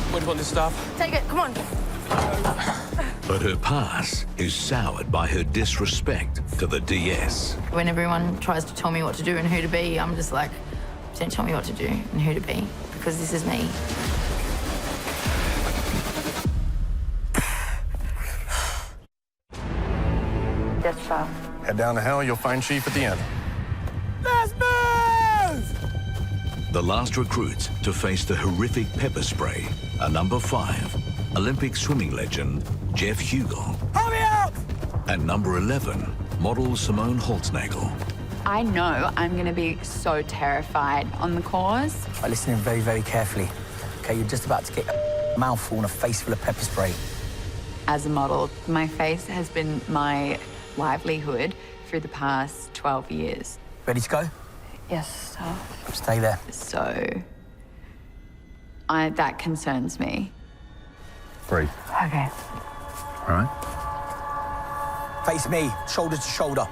What do you want this stuff? Take it, come on. But her pass is soured by her disrespect to the DS. When everyone tries to tell me what to do and who to be, I'm just like, don't tell me what to do and who to be, because this is me. Yes, sir. Head down the hill, you'll find Chief at the end. Let's move! The last recruits to face the horrific pepper spray are number 5, Olympic swimming legend Jeff Hugel. Hurry up! And number 11, model Simone Holtznagel. I know I'm going to be so terrified on the course. Right, listen in very, very carefully. Okay, you're just about to get a mouthful and a face full of pepper spray. As a model, my face has been my livelihood through the past 12 years. Ready to go? Yes, sir. Stay there. So, that concerns me. Breathe. Okay. All right. Face me, shoulder to shoulder.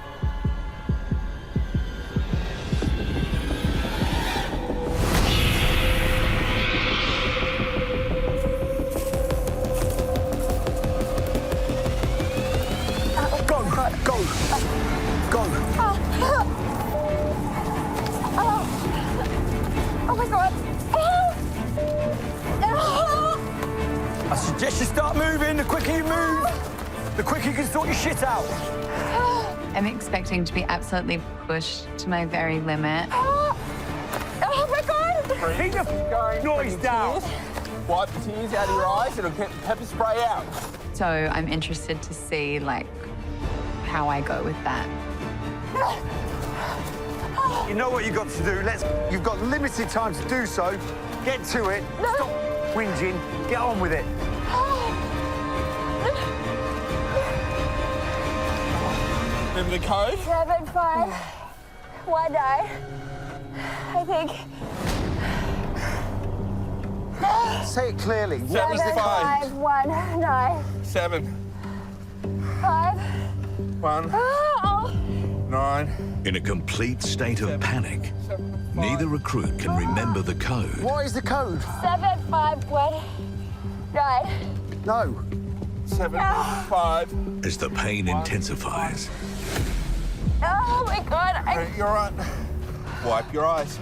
Go. Oh my God. I suggest you start moving. The quicker you move, the quicker you can sort your shit out. I'm expecting to be absolutely pushed to my very limit. Oh my God. Keep the noise down. Wipe the tears out of your eyes, it'll get the pepper spray out. So I'm interested to see, like, how I go with that. You know what you've got to do. You've got limited time to do so. Get to it. Stop whinging. Get on with it. Remember the code? 751 I think. Say it clearly. 7519 7 5 1 9. In a complete state of panic, neither recruit can remember the code. What is the code? 7519. No. 7 5. As the pain intensifies. Oh my God. You're right. Wipe your eyes.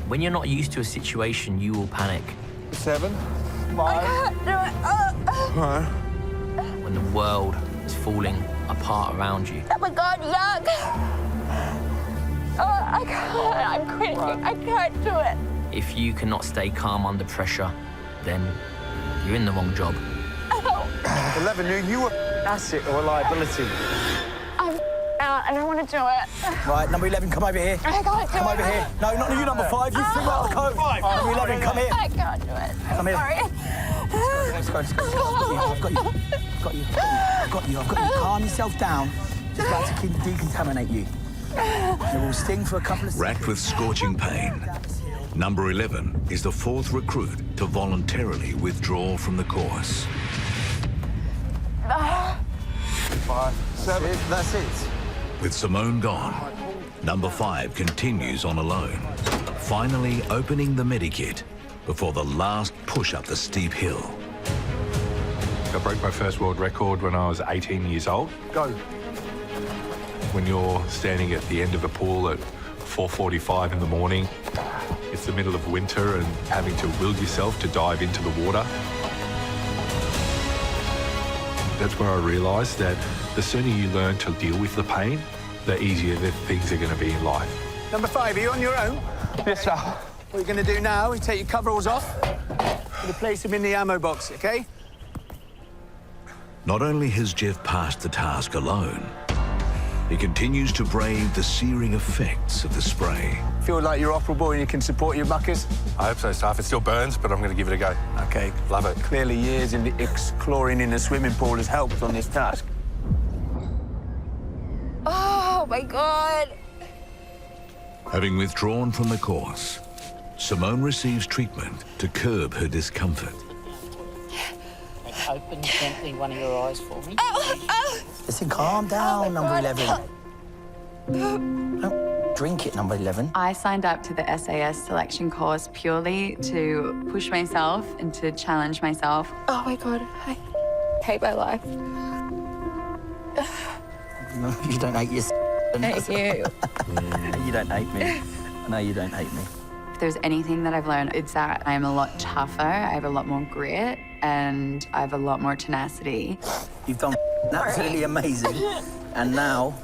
When you're not used to a situation, you will panic. 7 I 5 can't do it. 1. When the world is falling apart around you. Oh my God, yuck. Oh, I can't. I'm quitting. I can't do it. If you cannot stay calm under pressure, then you're in the wrong job. 11 knew you were an asset or a liability. I'm out. I don't want to do it. Right, number 11, come over here. I can't do Come it. over here. No, not you, number 5. You figure out the code. Number 11, come here. I can't do it. Come here. Sorry. Let's go. I've got you. Calm yourself down. Just about to decontaminate you. It will sting for a couple of seconds. Racked with scorching pain, number 11 is the 4th recruit to voluntarily withdraw from the course. 5 7. That's it. With Simone gone, number 5 continues on alone, finally opening the medikit before the last push up the steep hill. I broke my first world record when I was 18 years old. Go. When you're standing at the end of a pool at 4:45 in the morning, it's the middle of winter and having to will yourself to dive into the water. That's where I realised that the sooner you learn to deal with the pain, the easier the things are going to be in life. Number 5, are you on your own? Yes, sir. What you're going to do now is take your coveralls off. You're going to place them in the ammo box, OK? Not only has Jeff passed the task alone, he continues to brave the searing effects of the spray. Feel like you're operable and you can support your muckers? I hope so, Staff. It still burns, but I'm going to give it a go. OK. Love it. Clearly years in the chlorine in the swimming pool has helped on this task. Oh my God. Having withdrawn from the course, Simone receives treatment to curb her discomfort. Open gently one of your eyes for me. Listen, calm down, number 11. drink it, number 11. I signed up to the SAS selection course purely to push myself and to challenge myself. Oh my God, I hate my life. No, you don't hate yourself. Thank you. You don't hate me. No, you don't hate me. If there's anything that I've learned, it's that I am a lot tougher, I have a lot more grit, and I have a lot more tenacity. You've done absolutely amazing. And now,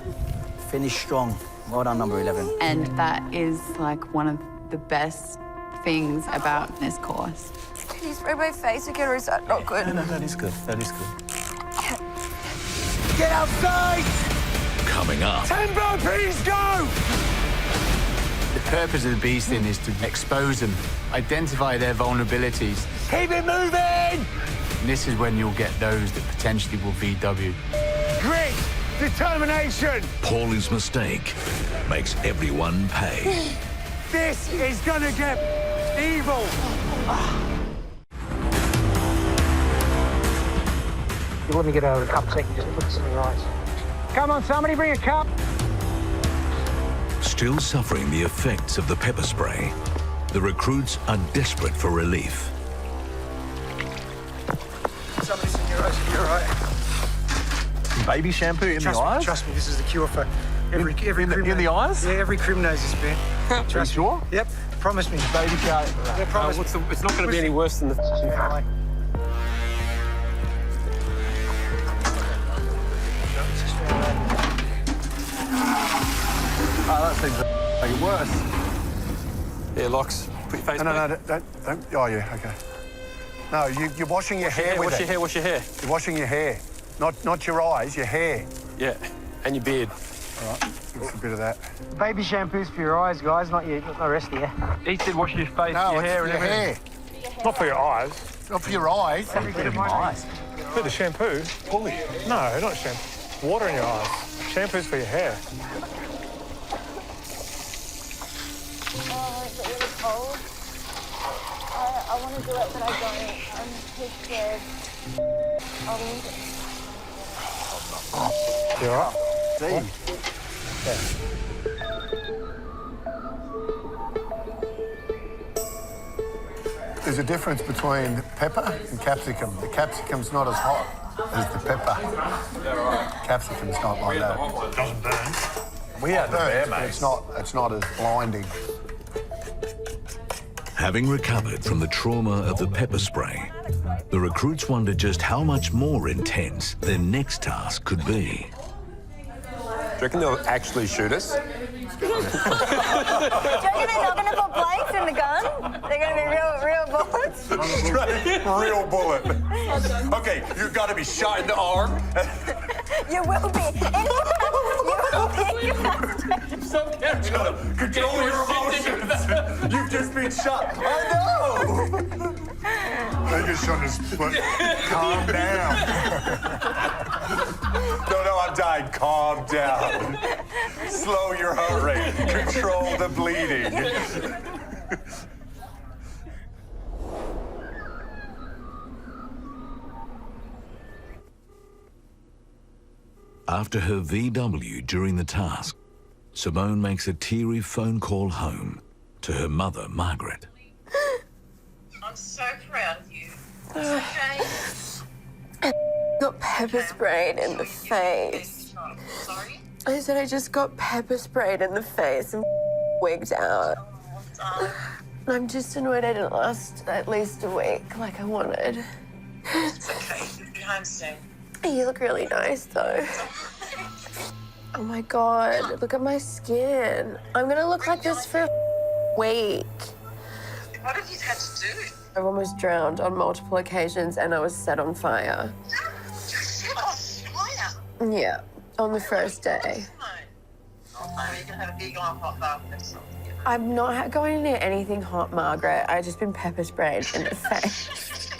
finish strong. Well done, number 11. And that is like one of the best things about this course. Can you spray my face again, or is that not good? No, that is good. That is good. Get outside! Coming up. 10 burpees, go! The purpose of the bee sting is to expose them, identify their vulnerabilities. Keep it moving! And this is when you'll get those that potentially will VW. Grit, determination. Paulie's mistake makes everyone pay. This is gonna get evil. You let me get out of the cup so you can just put this in your eyes. Come on, somebody bring a cup. Still suffering the effects of the pepper spray, the recruits are desperate for relief. Somebody's in your eyes, you're right. Baby shampoo in the eyes? Trust me, this is the cure for every in the eyes? Yeah, every crim knows this, Ben. Trust you sure? Yep, promise me. Baby carrot. Yeah, promise me. It's not going to be any worse than the Oh, that seems make it worse. Yeah, Locks. Put your face No, back. don't. Oh, yeah, okay. No, you're washing your hair with Wash your hair, wash your hair. You're washing your hair. Not your eyes, your hair. Yeah, and your beard. All right, give us a bit of that. Baby shampoo's for your eyes, guys, not the rest of you. He said wash your face, No, your it's hair, for and your everything. hair. Not for your eyes. Not for your eyes. Every bit of my eyes. For the shampoo. Holy. No, not shampoo. Water in your eyes. Shampoo's for your hair. Oh, is it really cold? I want to do it, but I don't. I'm too scared. You all right? There's a difference between pepper and capsicum. The capsicum's not as hot as the pepper. Capsicum's not like that. It doesn't burn. We had the bear, mate. It's not as blinding. Having recovered from the trauma of the pepper spray, the recruits wonder just how much more intense their next task could be. Do you reckon they'll actually shoot us? Do you reckon they're not going to put blanks in the gun? They're going to be real bullets? Real bullet. Okay, you've got to be shot in the arm. You will be. Control your emotions. You've just been shot. I know. They just shot his foot. Calm down. No, I'm dying. Calm down. Slow your heart rate. Control the bleeding. After her VW during the task, Simone makes a teary phone call home to her mother, Margaret. I'm so proud of you. I got pepper sprayed in the face. Sorry? I said I just got pepper sprayed in the face and wigged out. I'm just annoyed I didn't last at least a week like I wanted. It's okay. You'll be home soon. You look really nice, though. Oh, my God. Look at my skin. I'm going to look like this for a week. What have you had to do? I've almost drowned on multiple occasions, and I was set on fire. You set on fire? Yeah, on the first day. Oh, you're going to have a big hot bath or something. I'm not going near anything hot, Margaret. I've just been pepper sprayed in the face.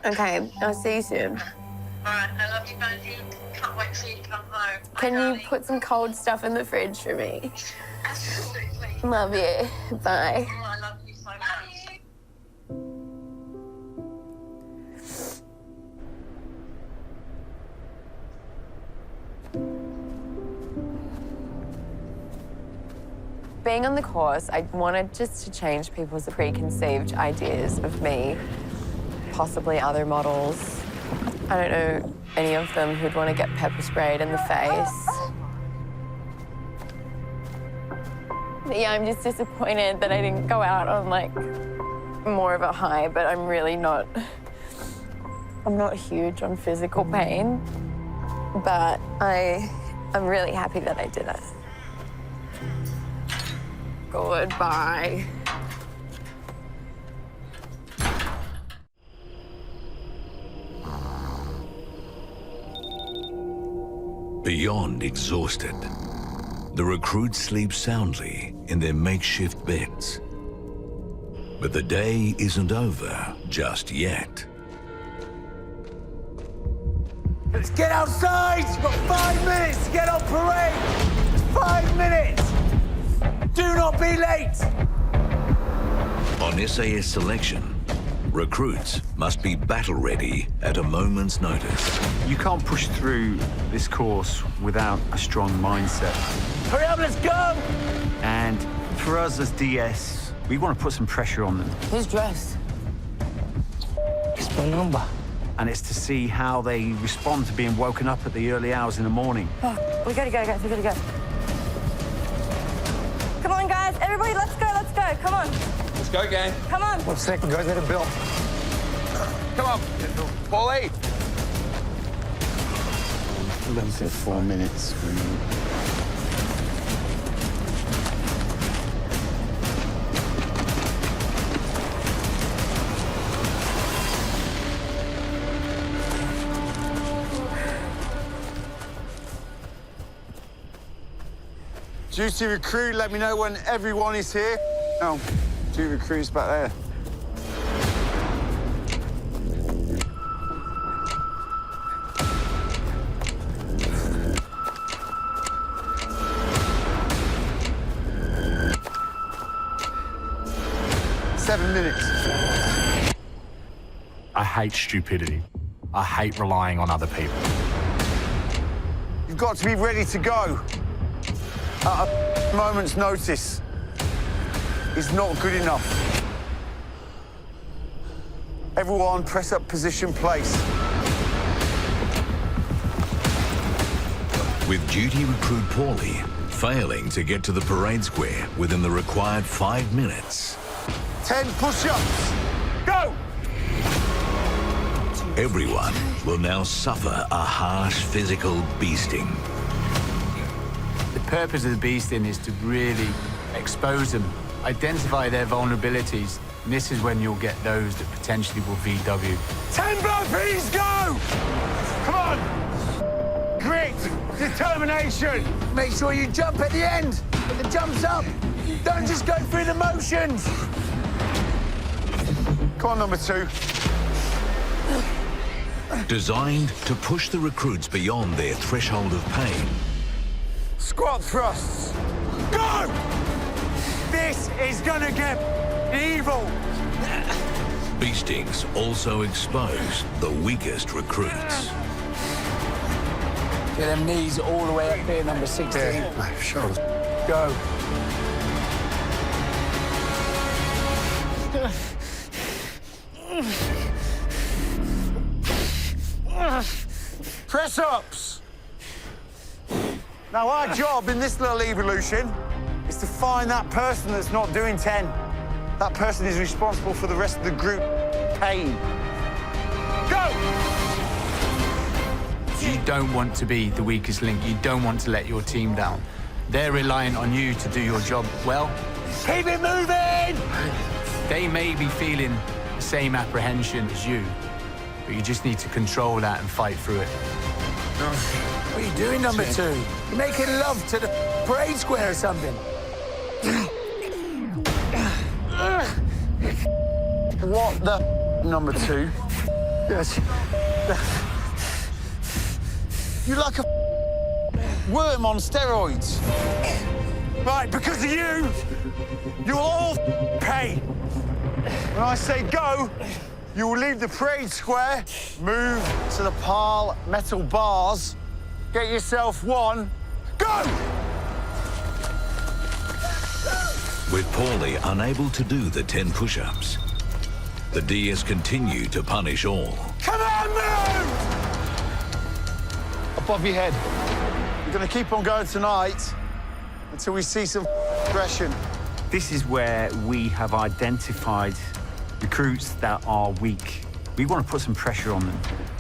Okay, I'll see you soon. All right, I love you, Bundy. Can't wait for you to come home. Can you put some cold stuff in the fridge for me? Absolutely. Love you. Bye. Oh, I love you so much. Being on the course, I wanted just to change people's preconceived ideas of me, possibly other models. I don't know any of them who'd want to get pepper sprayed in the face. But yeah, I'm just disappointed that I didn't go out on, like, more of a high, but I'm really not... I'm not huge on physical pain, but I'm really happy that I did it. Goodbye. Beyond exhausted, the recruits sleep soundly in their makeshift beds. But the day isn't over just yet. Let's get outside! You've got 5 minutes to get on parade! 5 minutes! Do not be late! On SAS selection, recruits must be battle-ready at a moment's notice. You can't push through this course without a strong mindset. Hurry up, let's go! And for us as DS, we want to put some pressure on them. Who's dressed? It's my number. And it's to see how they respond to being woken up at the early hours in the morning. Oh, we gotta go, guys, we gotta go. Come on, guys, everybody, let's go, come on. Let's go, gang. Come on. 1 second, guys, let it build. Come on, Paulie. Less than 4 minutes. Duty recruit, let me know when everyone is here. Oh, duty recruit's back there. Seven minutes. I hate stupidity. I hate relying on other people. You've got to be ready to go. At a moment's notice is not good enough. Everyone, press up position, place. With duty recruit Paulie failing to get to the parade square within the required 5 minutes. 10 push-ups. Go! Everyone will now suffer a harsh physical beasting. The purpose of the beasting is to really expose them, identify their vulnerabilities, and this is when you'll get those that potentially will VW. 10 burpees, go! Come on! Grit, determination. Make sure you jump at the end. Put the jumps up. Don't just go through the motions. Come on, number 2. Designed to push the recruits beyond their threshold of pain. Squat thrusts. Go! This is gonna get evil. Beastings also expose the weakest recruits. Get them knees all the way up here, number 16. Yeah, shoulders. Go. Press-ups. Now, our job in this little evolution is to find that person that's not doing 10. That person is responsible for the rest of the group pain. Go! You don't want to be the weakest link. You don't want to let your team down. They're reliant on you to do your job well. Keep it moving! They may be feeling the same apprehension as you, but you just need to control that and fight through it. What are you doing, number 2? You're making love to the parade square or something. What the number 2? Yes. You're like a worm on steroids. Right, because of you, you'll all pay. When I say go, you will leave the parade square, move to the pile metal bars, get yourself one, go! With Paulie unable to do the 10 push-ups, the DS continue to punish all. Come on, move! Above your head. We're going to keep on going tonight until we see some aggression. This is where we have identified recruits that are weak. We want to put some pressure on them,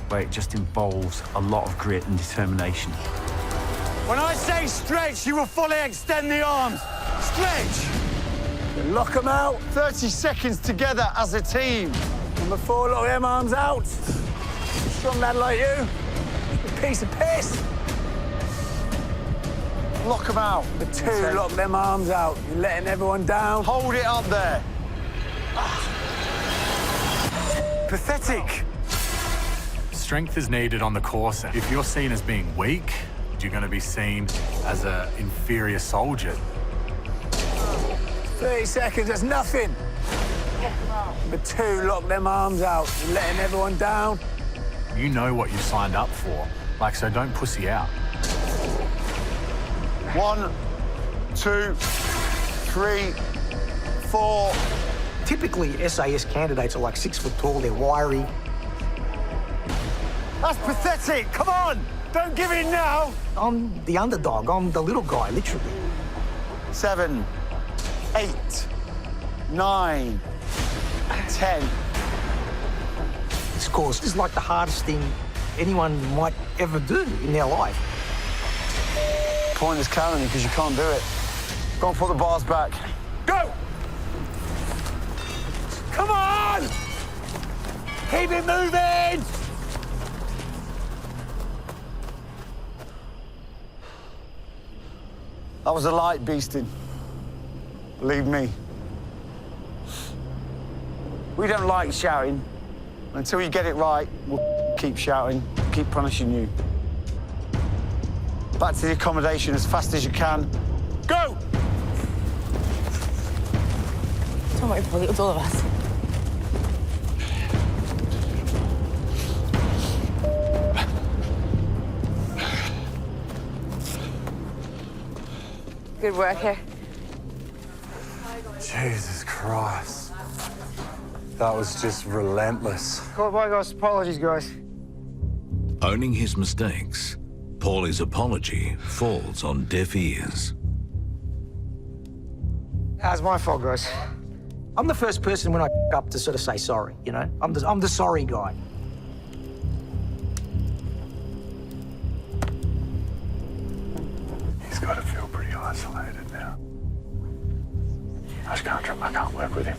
where it just involves a lot of grit and determination. When I say stretch, you will fully extend the arms. Stretch! Lock them out. 30 seconds together as a team. Number 4, lock them arms out. Strong lad like you. You piece of piss. Lock them out. Number 2, lock them arms out. You're letting everyone down. Hold it up there. Pathetic. Strength is needed on the course. If you're seen as being weak, you're going to be seen as an inferior soldier. 30 seconds, that's nothing. Number 2, lock them arms out. You're letting everyone down. You know what you've signed up for, so don't pussy out. 1, 2, 3, 4. Typically, SAS candidates are like 6 foot tall, they're wiry. That's pathetic. Come on, don't give in now. I'm the underdog, I'm the little guy, literally. 7, 8, 9, 10. This course is like the hardest thing anyone might ever do in their life. Pointless carrying because you can't do it. Go and put the bars back. Go! Come on! Keep it moving! That was a light beasting. Believe me. We don't like shouting. Until you get it right, we'll keep shouting, keep punishing you. Back to the accommodation as fast as you can. Go! Don't worry, Polly, it's all of us. Good work here. Jesus Christ. That was just relentless. Cool, bye, guys. Apologies, guys. Owning his mistakes, Paulie's apology falls on deaf ears. That's my fault, guys. I'm the first person when I up to sort of say sorry, you know? I'm the sorry guy. He's got to feel pretty isolated now. I can't work with him.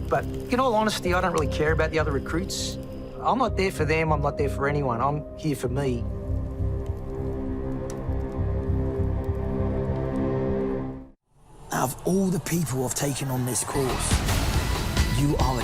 But in all honesty, I don't really care about the other recruits. I'm not there for them, I'm not there for anyone. I'm here for me. Out of all the people I've taken on this course, you are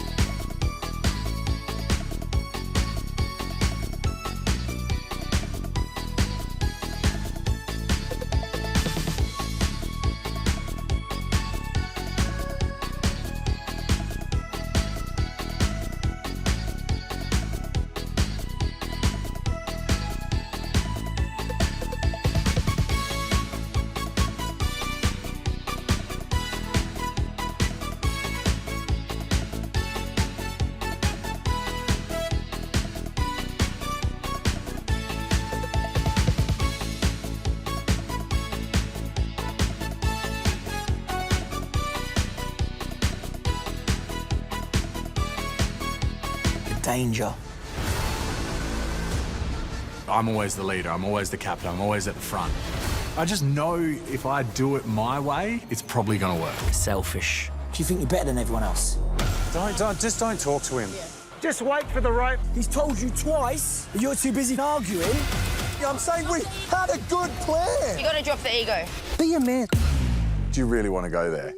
danger. I'm always the leader, I'm always the captain, I'm always at the front. I just know if I do it my way, it's probably gonna work. Selfish. Do you think you're better than everyone else? Just don't talk to him. Just wait for the right... He's told you twice, but you're too busy arguing. I'm saying we had a good plan. You gotta drop the ego. Be a man. Do you really want to go there?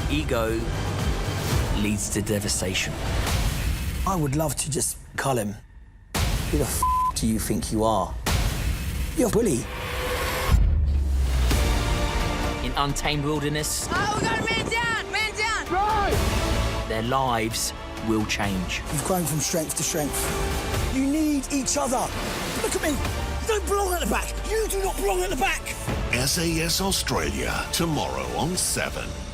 Ego leads to devastation. I would love to just cull him. Who the f do you think you are? You're a bully. In untamed wilderness, Oh, we got a man down! Man down! Right! their lives will change. You've grown from strength to strength. You need each other. Look at me. You don't belong at the back. You do not belong at the back. SAS Australia tomorrow on 7.